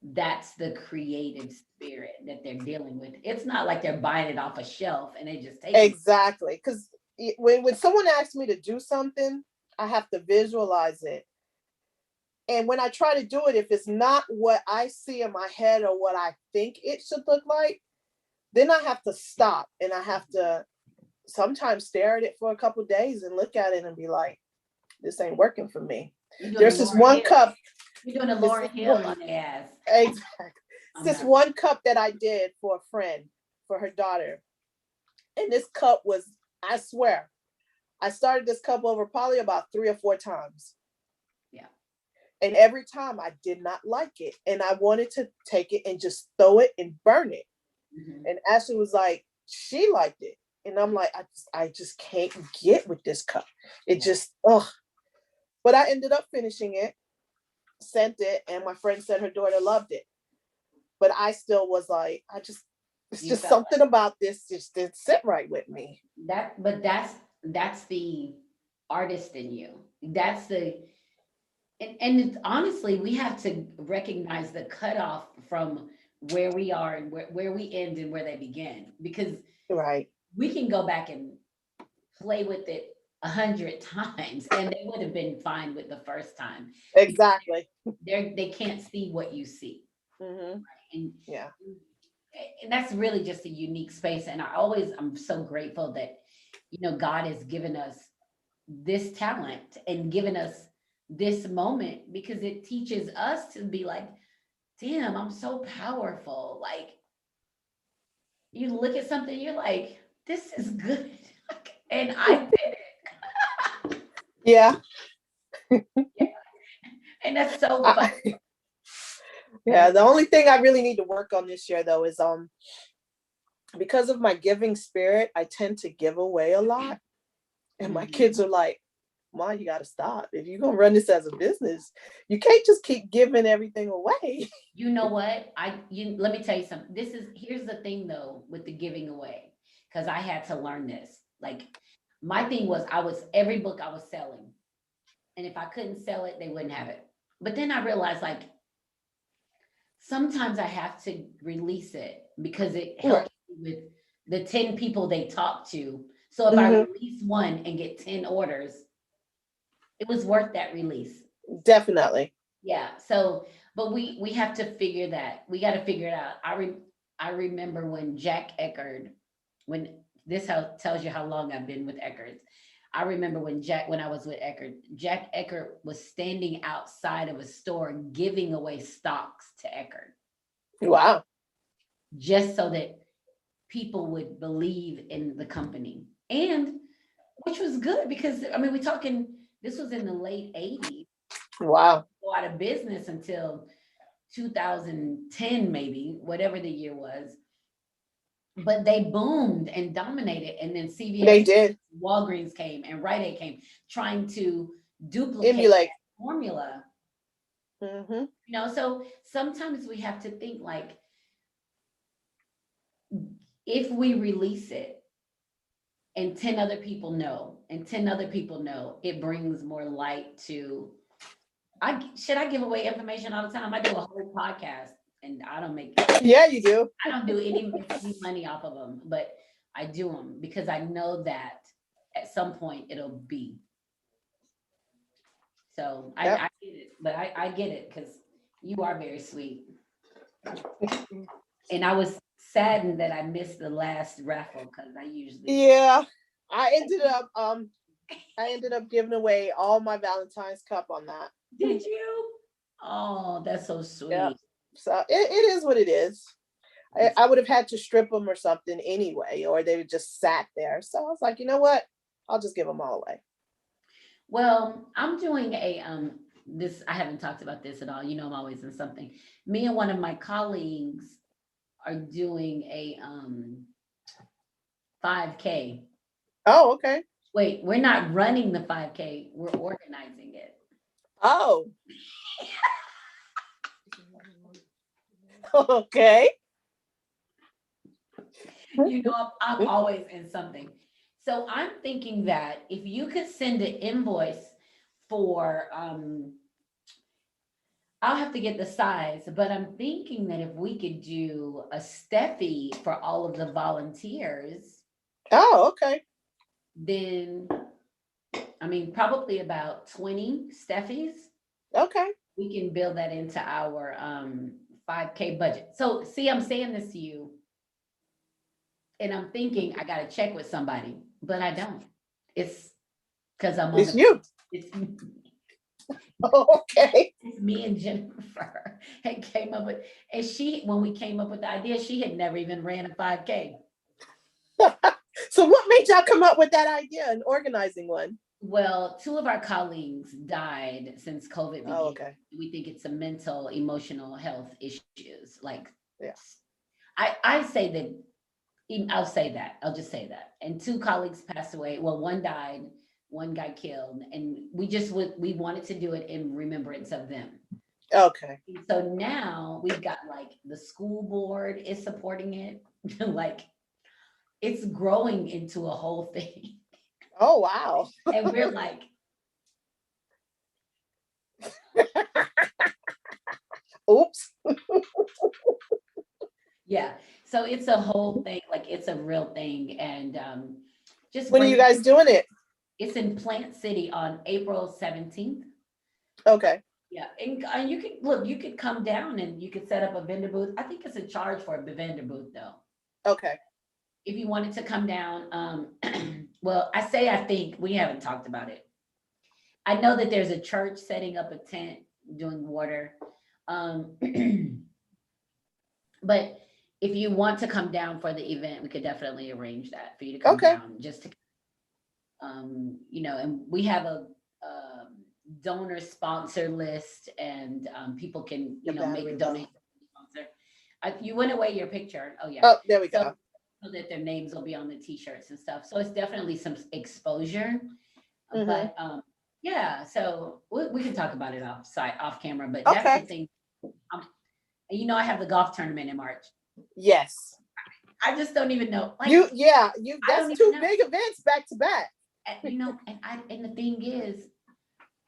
that's the creative spirit that they're dealing with. It's not like they're buying it off a shelf and they just take it. Exactly. Because when someone asks me to do something, I have to visualize it And when I try to do it, if it's not what I see in my head or what I think it should look like, then I have to stop, and I have to sometimes stare at it for a couple of days and look at it and be like, this ain't working for me. There's this one cup. You're doing a Lauryn Hill on the ass. Exactly. This one cup that I did for a friend, for her daughter. And this cup was, I swear, I started this cup over probably about 3 or 4 times. Yeah. And every time I did not like it. And I wanted to take it and just throw it and burn it. Mm-hmm. And Ashley was like, she liked it. And I'm like, I just can't get with this cup. It just, ugh. But I ended up finishing it, sent it, and my friend said her daughter loved it. But I still was like, it's just something about this just didn't sit right with me. But that's the artist in you. That's the, and it's, honestly, we have to recognize the cutoff from where we are and where we end and where they begin, because we can go back and play with it 100 times and they would have been fine with the first time. Exactly. They can't see what you see. Mm-hmm. And yeah. And that's really just a unique space. And I'm so grateful that, God has given us this talent and given us this moment, because it teaches us to be like, damn, I'm so powerful. Like, you look at something, you're like, this is good. And I did it. Yeah. Yeah. And that's so fun. Yeah, the only thing I really need to work on this year, though, is because of my giving spirit, I tend to give away a lot. And my kids are like, Mom, you got to stop. If you're going to run this as a business, you can't just keep giving everything away. You know what? Let me tell you something. Here's the thing, though, with the giving away, because I had to learn this. Like, my thing was, every book I was selling, and if I couldn't sell it, they wouldn't have it. But then I realized, like, sometimes I have to release it because it helps with the 10 people they talk to. So if I release one and get 10 orders, it was worth that release. Definitely. Yeah. So, but we have to figure that. We got to figure it out. I remember when Jack Eckerd, when this tells you how long I've been with Eckerd. I remember when I was with Eckerd, Jack Eckerd was standing outside of a store giving away stocks to Eckerd. Wow. Just so that people would believe in the company. And which was good because, I mean, this was in the late 80s. Wow. Go out of business until 2010, maybe, whatever the year was. But they boomed and dominated, and then CVS, they did. Walgreens came, and Rite Aid came, trying to emulate that formula. Mm-hmm. So sometimes we have to think like, if we release it, and 10 other people know, and 10 other people know, it brings more light to. Should I give away information all the time? I do a whole podcast. And I don't make. Yeah, you do. I don't do any money off of them, but I do them because I know that at some point it'll be. So I get it, but I get it because you are very sweet. And I was saddened that I missed the last raffle because I usually. Yeah, I ended up giving away all my Valentine's cup on that. Did you? Oh, that's so sweet. Yeah. So it is what it is. I would have had to strip them or something anyway, or they just sat there. So I was like, you know what? I'll just give them all away. Well, I'm doing I haven't talked about this at all. I'm always in something. Me and one of my colleagues are doing a 5K. Oh, okay. Wait, we're not running the 5K. We're organizing it. Oh. Okay. I'm always in something. So I'm thinking that if you could send an invoice for, I'll have to get the size, but I'm thinking that if we could do a Steffi for all of the volunteers. Oh, okay. Then, probably about 20 Steffies. Okay. we can build that into our 5K budget. So see, I'm saying this to you, and I'm thinking I gotta check with somebody, but I don't. It's because I'm on It's you. it's Okay. it's me and Jennifer had came up with, and when we came up with the idea, she had never even ran a 5K. So what made y'all come up with that idea and organizing one? Well, two of our colleagues died since COVID began. Oh, okay. We think it's a mental, emotional health issues. Like, Yeah. I say that, I'll say that. I'll just say that. And two colleagues passed away. Well, one died, one got killed, and we wanted to do it in remembrance of them. Okay. So now we've got like the school board is supporting it. Like it's growing into a whole thing. Oh, wow. And we're like, oops. yeah. So it's a whole thing, like it's a real thing. And just when are you guys doing it? It's in Plant City on April 17th. Okay. Yeah. And you could come down and you could set up a vendor booth. I think it's a charge for a vendor booth though. Okay. If you wanted to come down, well, I think we haven't talked about it. I know that there's a church setting up a tent doing water. But if you want to come down for the event, we could definitely arrange that for you to come down just to, and we have a donor sponsor list and people can, make donations. You went away your picture. Oh yeah. Oh, there we go. So that their names will be on the t-shirts and stuff. So it's definitely some exposure. Mhm. But yeah, so we can talk about it off camera, but that's the thing. I have the golf tournament in March. Yes. I just don't even know. Like that's two big events back to back. And the thing is,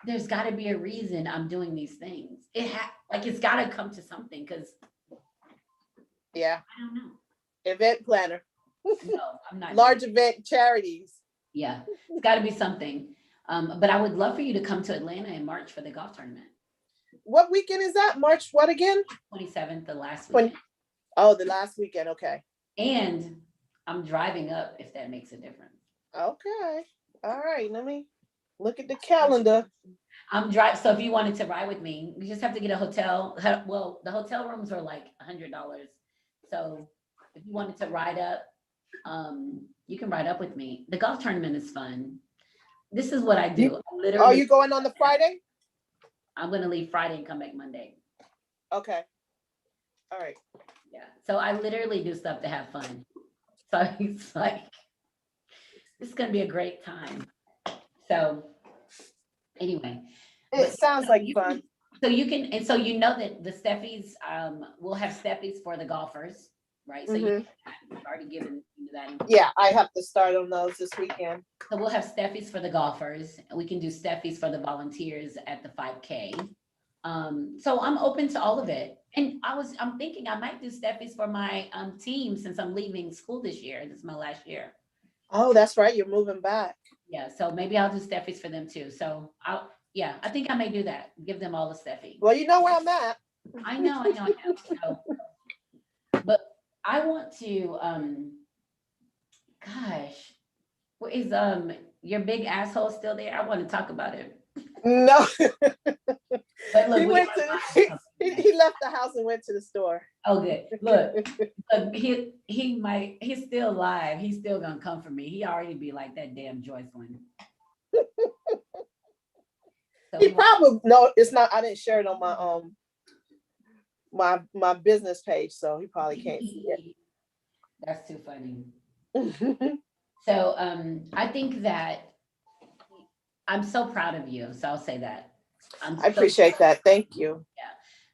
there's got to be a reason I'm doing these things. It's got to come to something because. Yeah. I don't know. Event planner. No, I'm not. Large event charities. Yeah, it's got to be something. But I would love for you to come to Atlanta in March for the golf tournament. What weekend is that? March what again? 27th, the last weekend. The last weekend. Okay. And I'm driving up if that makes a difference. Okay. All right. Let me look at the calendar. So if you wanted to ride with me, you just have to get a hotel. Well, the hotel rooms are like $100. So if you wanted to ride up, you can ride up with me. The golf tournament is fun. This is what I do. Are you going on the Friday? I'm going to leave Friday and come back Monday. Okay. All right. Yeah. So I literally do stuff to have fun. So it's like, it's going to be a great time. So anyway. It sounds like fun. So you can, and so that the Steffies, we'll have Steffies for the golfers, right? So you've already given that. Yeah, I have to start on those this weekend. So we'll have Steffies for the golfers, and we can do Steffies for the volunteers at the 5K. So I'm open to all of it. And I'm thinking I might do Steffies for my team since I'm leaving school this year. This is my last year. Oh, that's right. You're moving back. Yeah. So maybe I'll do Steffies for them too. So I think I may do that. Give them all a Steffi. Well, you know where I'm at. I know. But I want to, gosh, is your big asshole still there? I want to talk about it. No. But look, he left the house and went to the store. Oh, good. Look, he's still alive. He's still gonna come for me. He already be like that damn Joyce one. So he probably it's not. I didn't share it on my my business page, so he probably can't see it. That's too funny. So I think that I'm so proud of you. So I'll say that. I appreciate that. Thank you. Yeah,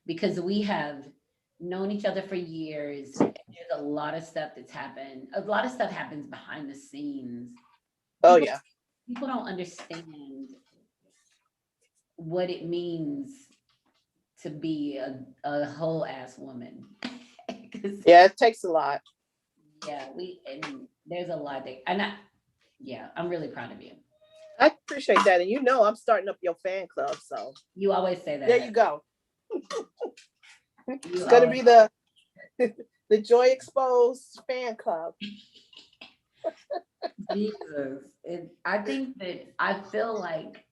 because we have known each other for years. There's a lot of stuff that's happened. A lot of stuff happens behind the scenes. Oh yeah. People don't understand what it means to be a whole ass woman. Yeah, it takes a lot. Yeah, and there's a lot I'm really proud of you. I appreciate that. And I'm starting up your fan club. So you always say that. There you go. It's going to be the Joy Exposed fan club. Jesus. I think that I feel like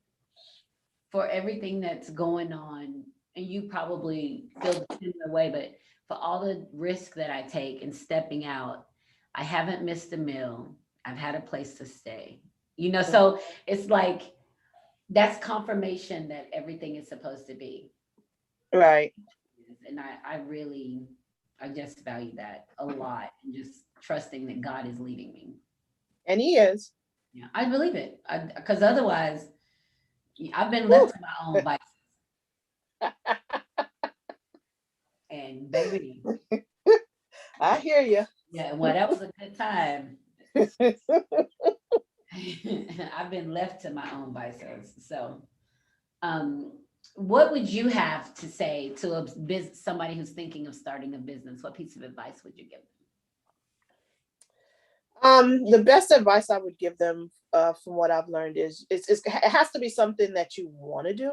for everything that's going on, and you probably feel the similar way, but for all the risk that I take in stepping out, I haven't missed a meal. I've had a place to stay. So it's like that's confirmation that everything is supposed to be. Right. And I just value that a lot, and just trusting that God is leading me. And he is. Yeah, I believe it. Because otherwise, I've been left to my own vices. And baby, I hear you. yeah, well, that was a good time. I've been left to my own vices. So, what would you have to say to somebody who's thinking of starting a business? What piece of advice would you give them? The best advice I would give them, from what I've learned, is it has to be something that you want to do.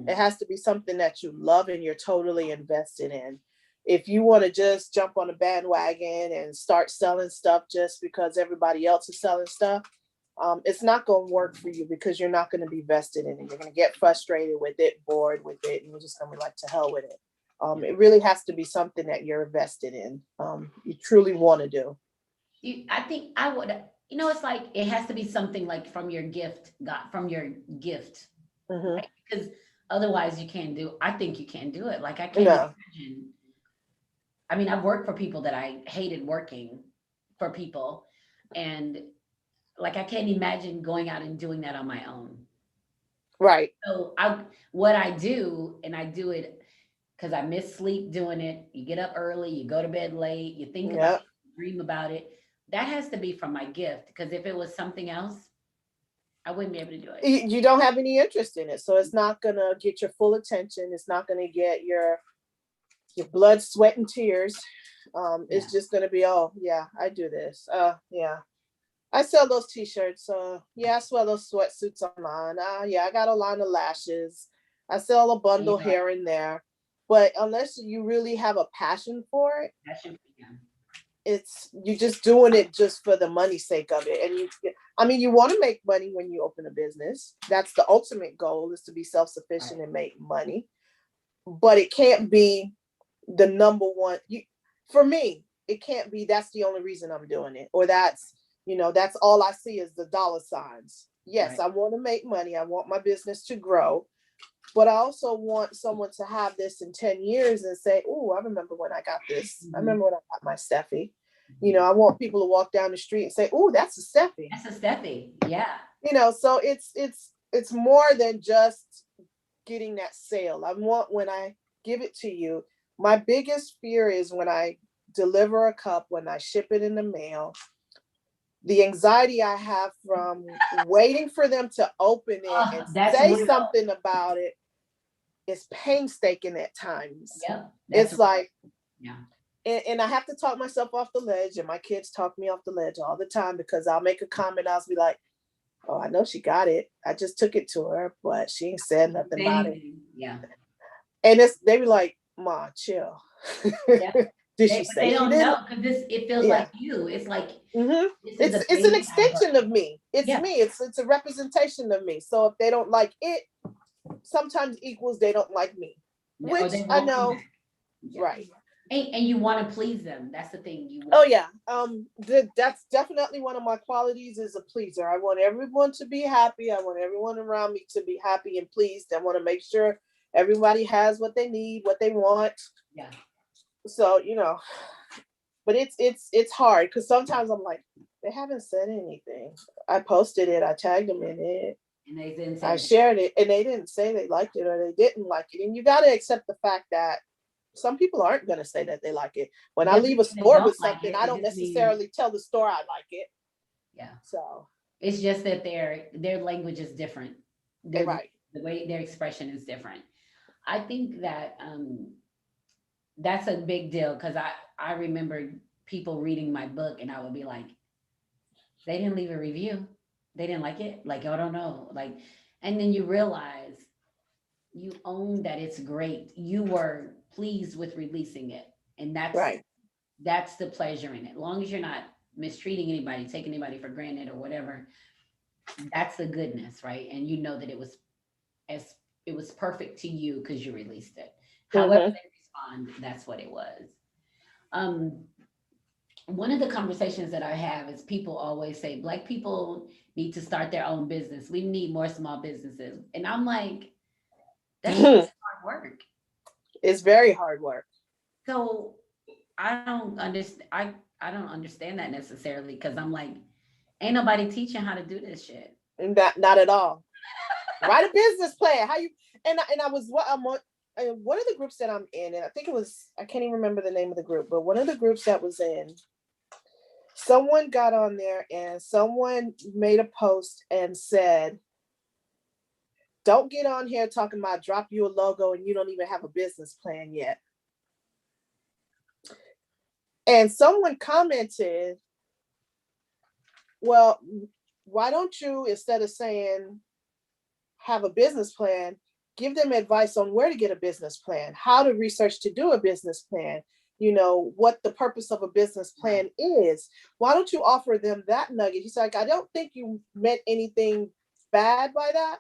It has to be something that you love and you're totally invested in. If you want to just jump on a bandwagon and start selling stuff just because everybody else is selling stuff, it's not going to work for you, because you're not going to be vested in it. You're going to get frustrated with it, bored with it, and you're just going to be like, to hell with it. It really has to be something that you're invested in. You truly want to do. I think I would, it's like, it has to be something like from your gift, from your gift. Mm-hmm. Right? Because otherwise you can't I think you can't do it. Like, I can't imagine. I mean, I've worked for people that I hated working for people, and like, I can't imagine going out and doing that on my own. Right. So what I do, and I do it because I miss sleep doing it. You get up early, you go to bed late, you think about it, you dream about it. That has to be from my gift, because if it was something else, I wouldn't be able to do it. You don't have any interest in it. So it's not going to get your full attention. It's not going to get your blood, sweat, and tears. It's just going to be, oh, yeah, I do this. Yeah. I sell those t-shirts. Yeah, I sell those sweatsuits online. Yeah, I got a line of lashes. I sell a bundle here and there. But unless you really have a passion for it, you're just doing it just for the money sake of it. And you want to make money when you open a business. That's the ultimate goal, is to be self-sufficient and make money. But it can't be the number one. For me, it can't be that's the only reason I'm doing it, or that's all I see is the dollar signs. Yes, I want to make money. I want my business to grow. But I also want someone to have this in 10 years and say, oh, I remember when I got this. I remember when I got my Steffi. I want people to walk down the street and say, oh, that's a Steffi. That's a Steffi. Yeah. So it's more than just getting that sale. I want, when I give it to you, my biggest fear is when I deliver a cup, when I ship it in the mail, the anxiety I have from waiting for them to open it and say something about it is painstaking at times. Yeah, it's like, and I have to talk myself off the ledge, and my kids talk me off the ledge all the time, because I'll make a comment. I'll be like, oh, I know she got it. I just took it to her, but she ain't said nothing about it. Yeah. And they be like, Ma, chill. Yeah. Did she say they don't she know, because it feels like you. It's like, it's an extension of me. It's me. It's a representation of me. So if they don't like it, sometimes equals they don't like me, which I know. Right. And you want to please them. That's the thing. That's definitely one of my qualities, is a pleaser. I want everyone to be happy. I want everyone around me to be happy and pleased. I want to make sure everybody has what they need, what they want. Yeah. So, but it's hard, because sometimes I'm like, they haven't said anything. I posted it. I tagged them in it. And they didn't say I shared it, and they didn't say they liked it or they didn't like it. And you got to accept the fact that some people aren't going to say that they like it. When I leave a store with something, I don't necessarily tell the store I like it. Yeah. So it's just that their language is different. Right. The way their expression is different. I think that that's a big deal, because I remember people reading my book, and I would be like, they didn't leave a review. They didn't like it. Like, I don't know. Like, and then you realize You own that it's great. You were pleased with releasing it. And Right. that's the pleasure in it. As long as you're not mistreating anybody, taking anybody for granted or whatever, that's the goodness, right? And you know that as it was perfect to you because you released it. However Mm-hmm. they respond, that's what it was. Um, one of the conversations that I have is people always say Black people need to start their own business. We need more small businesses. And I'm like, that's just hard work. It's very hard work. So I don't understand. I don't understand that necessarily because I'm like, ain't nobody teaching how to do this shit. Not at all. Write a business plan. How you and I was what I'm on one of the groups that I'm in, and I think it was, I can't even remember the name of the group, but one of the groups that was in, someone got on there and someone made a post and said, don't get on here talking about drop you a logo and you don't even have a business plan yet. And someone commented, well, why don't you, instead of saying have a business plan, give them advice on where to get a business plan, how to research to do a business plan, you know, what the purpose of a business plan is. Why don't you offer them that nugget? He's like, I don't think you meant anything bad by that,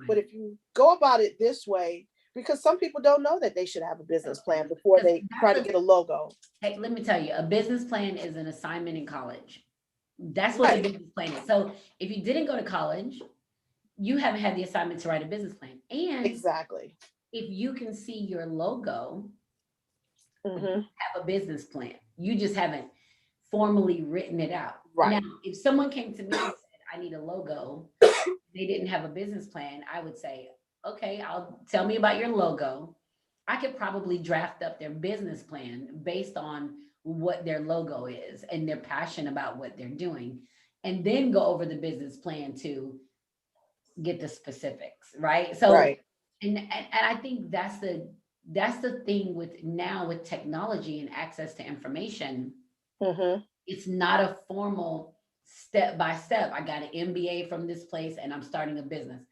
but if you go about it this way, because some people don't know that they should have a business plan before they try to get a logo. Hey, let me tell you, a business plan is an assignment in college. That's what the Right. business plan is. So if you didn't go to college, you haven't had the assignment to write a business plan. And Exactly. if you can see your logo, you Mm-hmm. have a business plan. You just haven't formally written it out. Right. Now, if someone came to me and said, I need a logo, they didn't have a business plan, I would say, okay, I'll tell me about your logo. I could probably draft up their business plan based on what their logo is and their passion about what they're doing, and then go over the business plan to get the specifics, right? So, Right. and I think that's the thing with now with technology and access to information. Mm-hmm. It's not a formal step by step. I got an MBA from this place and I'm starting a business.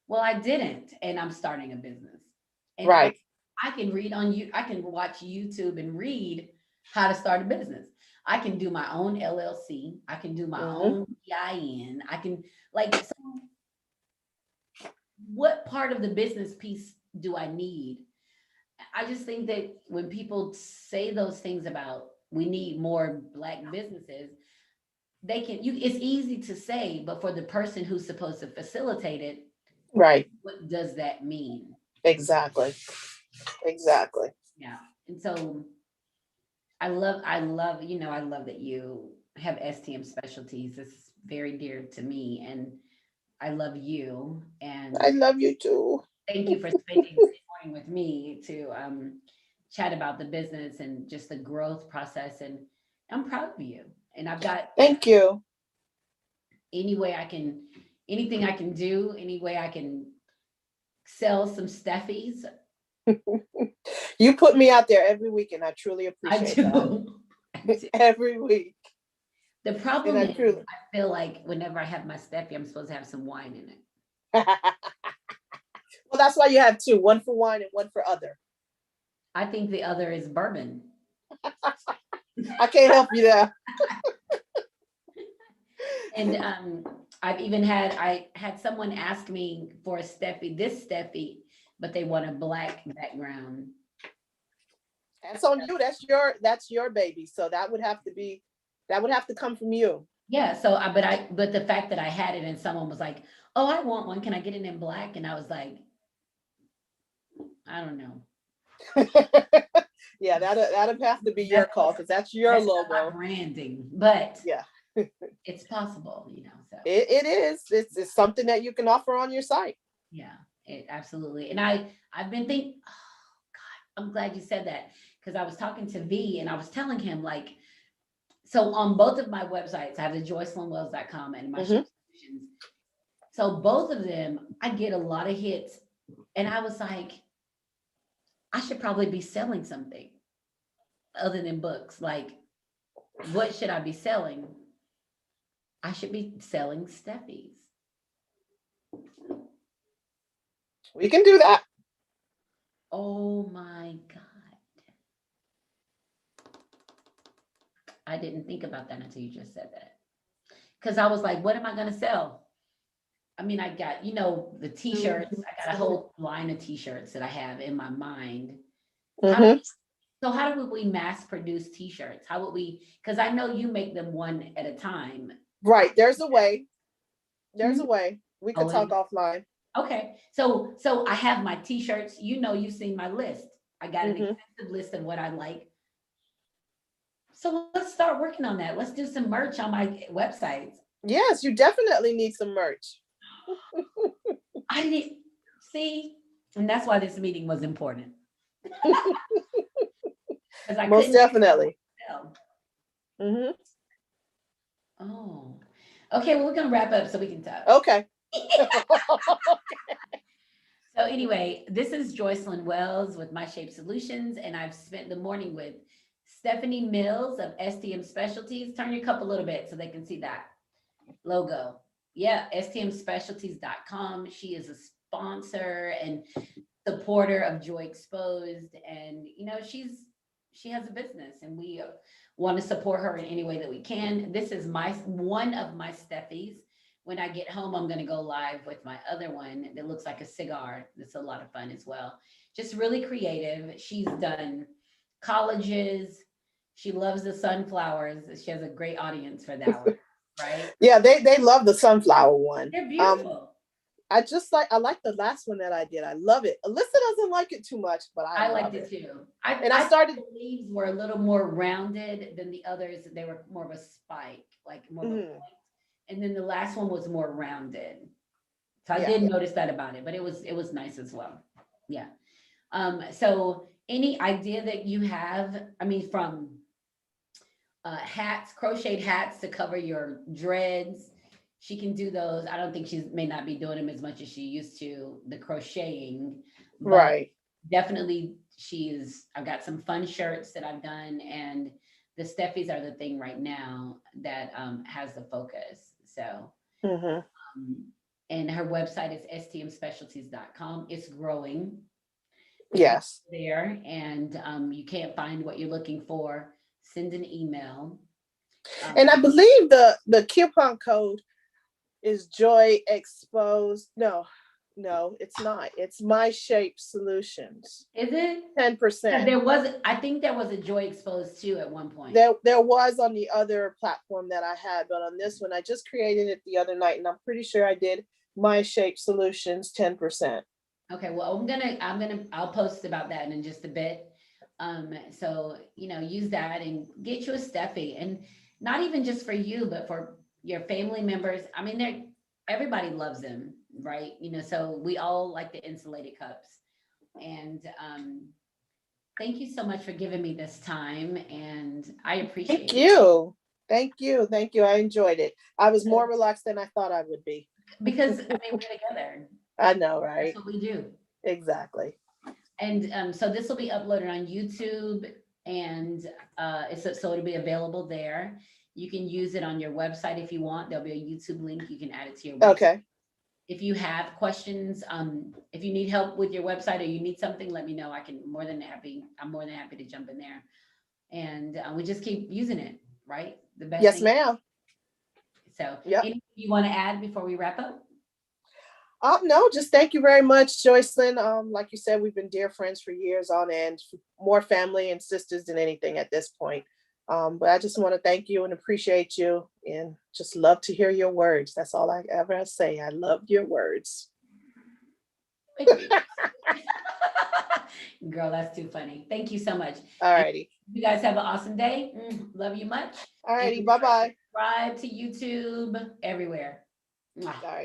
Well, I didn't, and I'm starting a business. And Right. I can read on you, I can watch YouTube and read how to start a business. I can do my own LLC. I can do my Mm-hmm. own EIN. I can like so what part of the business piece do I need? I just think that when people say those things about we need more Black businesses, they can you it's easy to say, but for the person who's supposed to facilitate it, Right. what does that mean? Exactly. Exactly. Yeah. And so I love that you have STM specialties. It's very dear to me and I love you I and love you too. thank you for spending this morning with me to chat about the business and just the growth process. And I'm proud of you. And I've got Thank you. any way I can, anything I can do, any way I can sell some Steffies. You put me out there every week, and I truly I appreciate that. do. I do. Every week. The And problem I is, truly. I feel like whenever I have my Steffi, I'm supposed to have some wine in it. Well, that's why you have two, one for wine and one for other. I think the other is bourbon. I can't help you there. And I had someone ask me for a Steffi, this Steffi, but they want a Black background. That's on you. That's your baby. So that would have to come from you. Yeah. So, but the fact that I had it and someone was like, "Oh, I want one. Can I get it in Black?" And I was like, "I don't know." Yeah, that'll have to be your call because that's your That's logo. not my branding, but Yeah, it's possible, you know. So it is. It's something that you can offer on your site. yeah, it absolutely. And I've been thinking, oh God, I'm glad you said that because I was talking to V and I was telling him like, so on both of my websites, I have the joycelynwells.com and my Mhm. solutions. So both of them, I get a lot of hits, and I was like, I should probably be selling something other than books. Like, what should I be selling? I should be selling Steffies. We can do that. Oh my God. I didn't think about that until you just said that. Because I was like, what am I going to sell? I mean, I got, the t-shirts. I got a whole line of t-shirts that I have in my mind. Mm-hmm. So how would we mass produce t-shirts? How would we, because I know you make them one at a time. Right. There's a way. There's Mhm. a way. We could Oh, talk offline. okay. So I have my t-shirts. You've seen my list. I got an Mm-hmm. extensive list of what I like. So let's start working on that. Let's do some merch on my websites. Yes, you definitely need some merch. I didn't see, and that's why this meeting was important. Because I Most couldn't definitely. tell. Mm-hmm. Oh, okay. Well, we're gonna wrap up so we can talk. Okay. So anyway, this is Joycelyn Wells with mySHAPE Solutions, and I've spent the morning with Stephanie Mills of STM Specialties. Turn your cup a little bit so they can see that logo. Yeah, stmspecialties.com. She is a sponsor and supporter of Joy Exposed, and she has a business, and we want to support her in any way that we can. This is one of my Steffies. When I get home, I'm going to go live with my other one that looks like a cigar. It's a lot of fun as well. Just really creative. She's done colleges. She loves the sunflowers. She has a great audience for that one, right? Yeah, they love the sunflower one. They're beautiful. I like the last one that I did. I love it. Alyssa doesn't like it too much, but I liked love it too. I started. The leaves were a little more rounded than the others. They were more of a spike, like more of a point. And then the last one was more rounded. So I did notice that about it, but it was nice as well. Yeah. So any idea that you have, I mean, from hats, crocheted hats to cover your dreads, she can do those. I don't think she may not be doing them as much as she used to, the crocheting, but Right. definitely I've got some fun shirts that I've done, and the Steffies are the thing right now that has the focus. So, and her website is stmspecialties.com. It's growing. Yes. There, and you can't find what you're looking for, send an email. And I believe the coupon code is Joy Exposed. No, it's not. It's mySHAPE Solutions. Is it 10%? I think there was a Joy Exposed too at one point. There was on the other platform that I had, but on this one, I just created it the other night, and I'm pretty sure I did mySHAPE Solutions 10%. Okay, well, I'll post about that in just a bit. So use that and get you a Steffi, and not even just for you, but for your family members. I mean, everybody loves them, right? So we all like the insulated cups. And thank you so much for giving me this time, and I appreciate it. Thank you. I enjoyed it. I was more relaxed than I thought I would be. Because we're together. I know, right? That's what we do. Exactly. And so this will be uploaded on YouTube, and so it'll be available there. You can use it on your website if you want. There'll be a YouTube link. You can add it to your website. Okay. If you have questions, if you need help with your website or you need something, let me know. I'm more than happy to jump in there. And we just keep using it, right? The best. Yes, ma'am. So anything you want to add before we wrap up? No, just thank you very much, Joycelyn. Like you said, we've been dear friends for years on end, more family and sisters than anything at this point. But I just want to thank you and appreciate you, and just love to hear your words. That's all I ever say. I love your words. Girl, that's too funny. Thank you so much. All righty. You guys have an awesome day. Love you much. All righty. Bye-bye. Subscribe to YouTube everywhere. All right.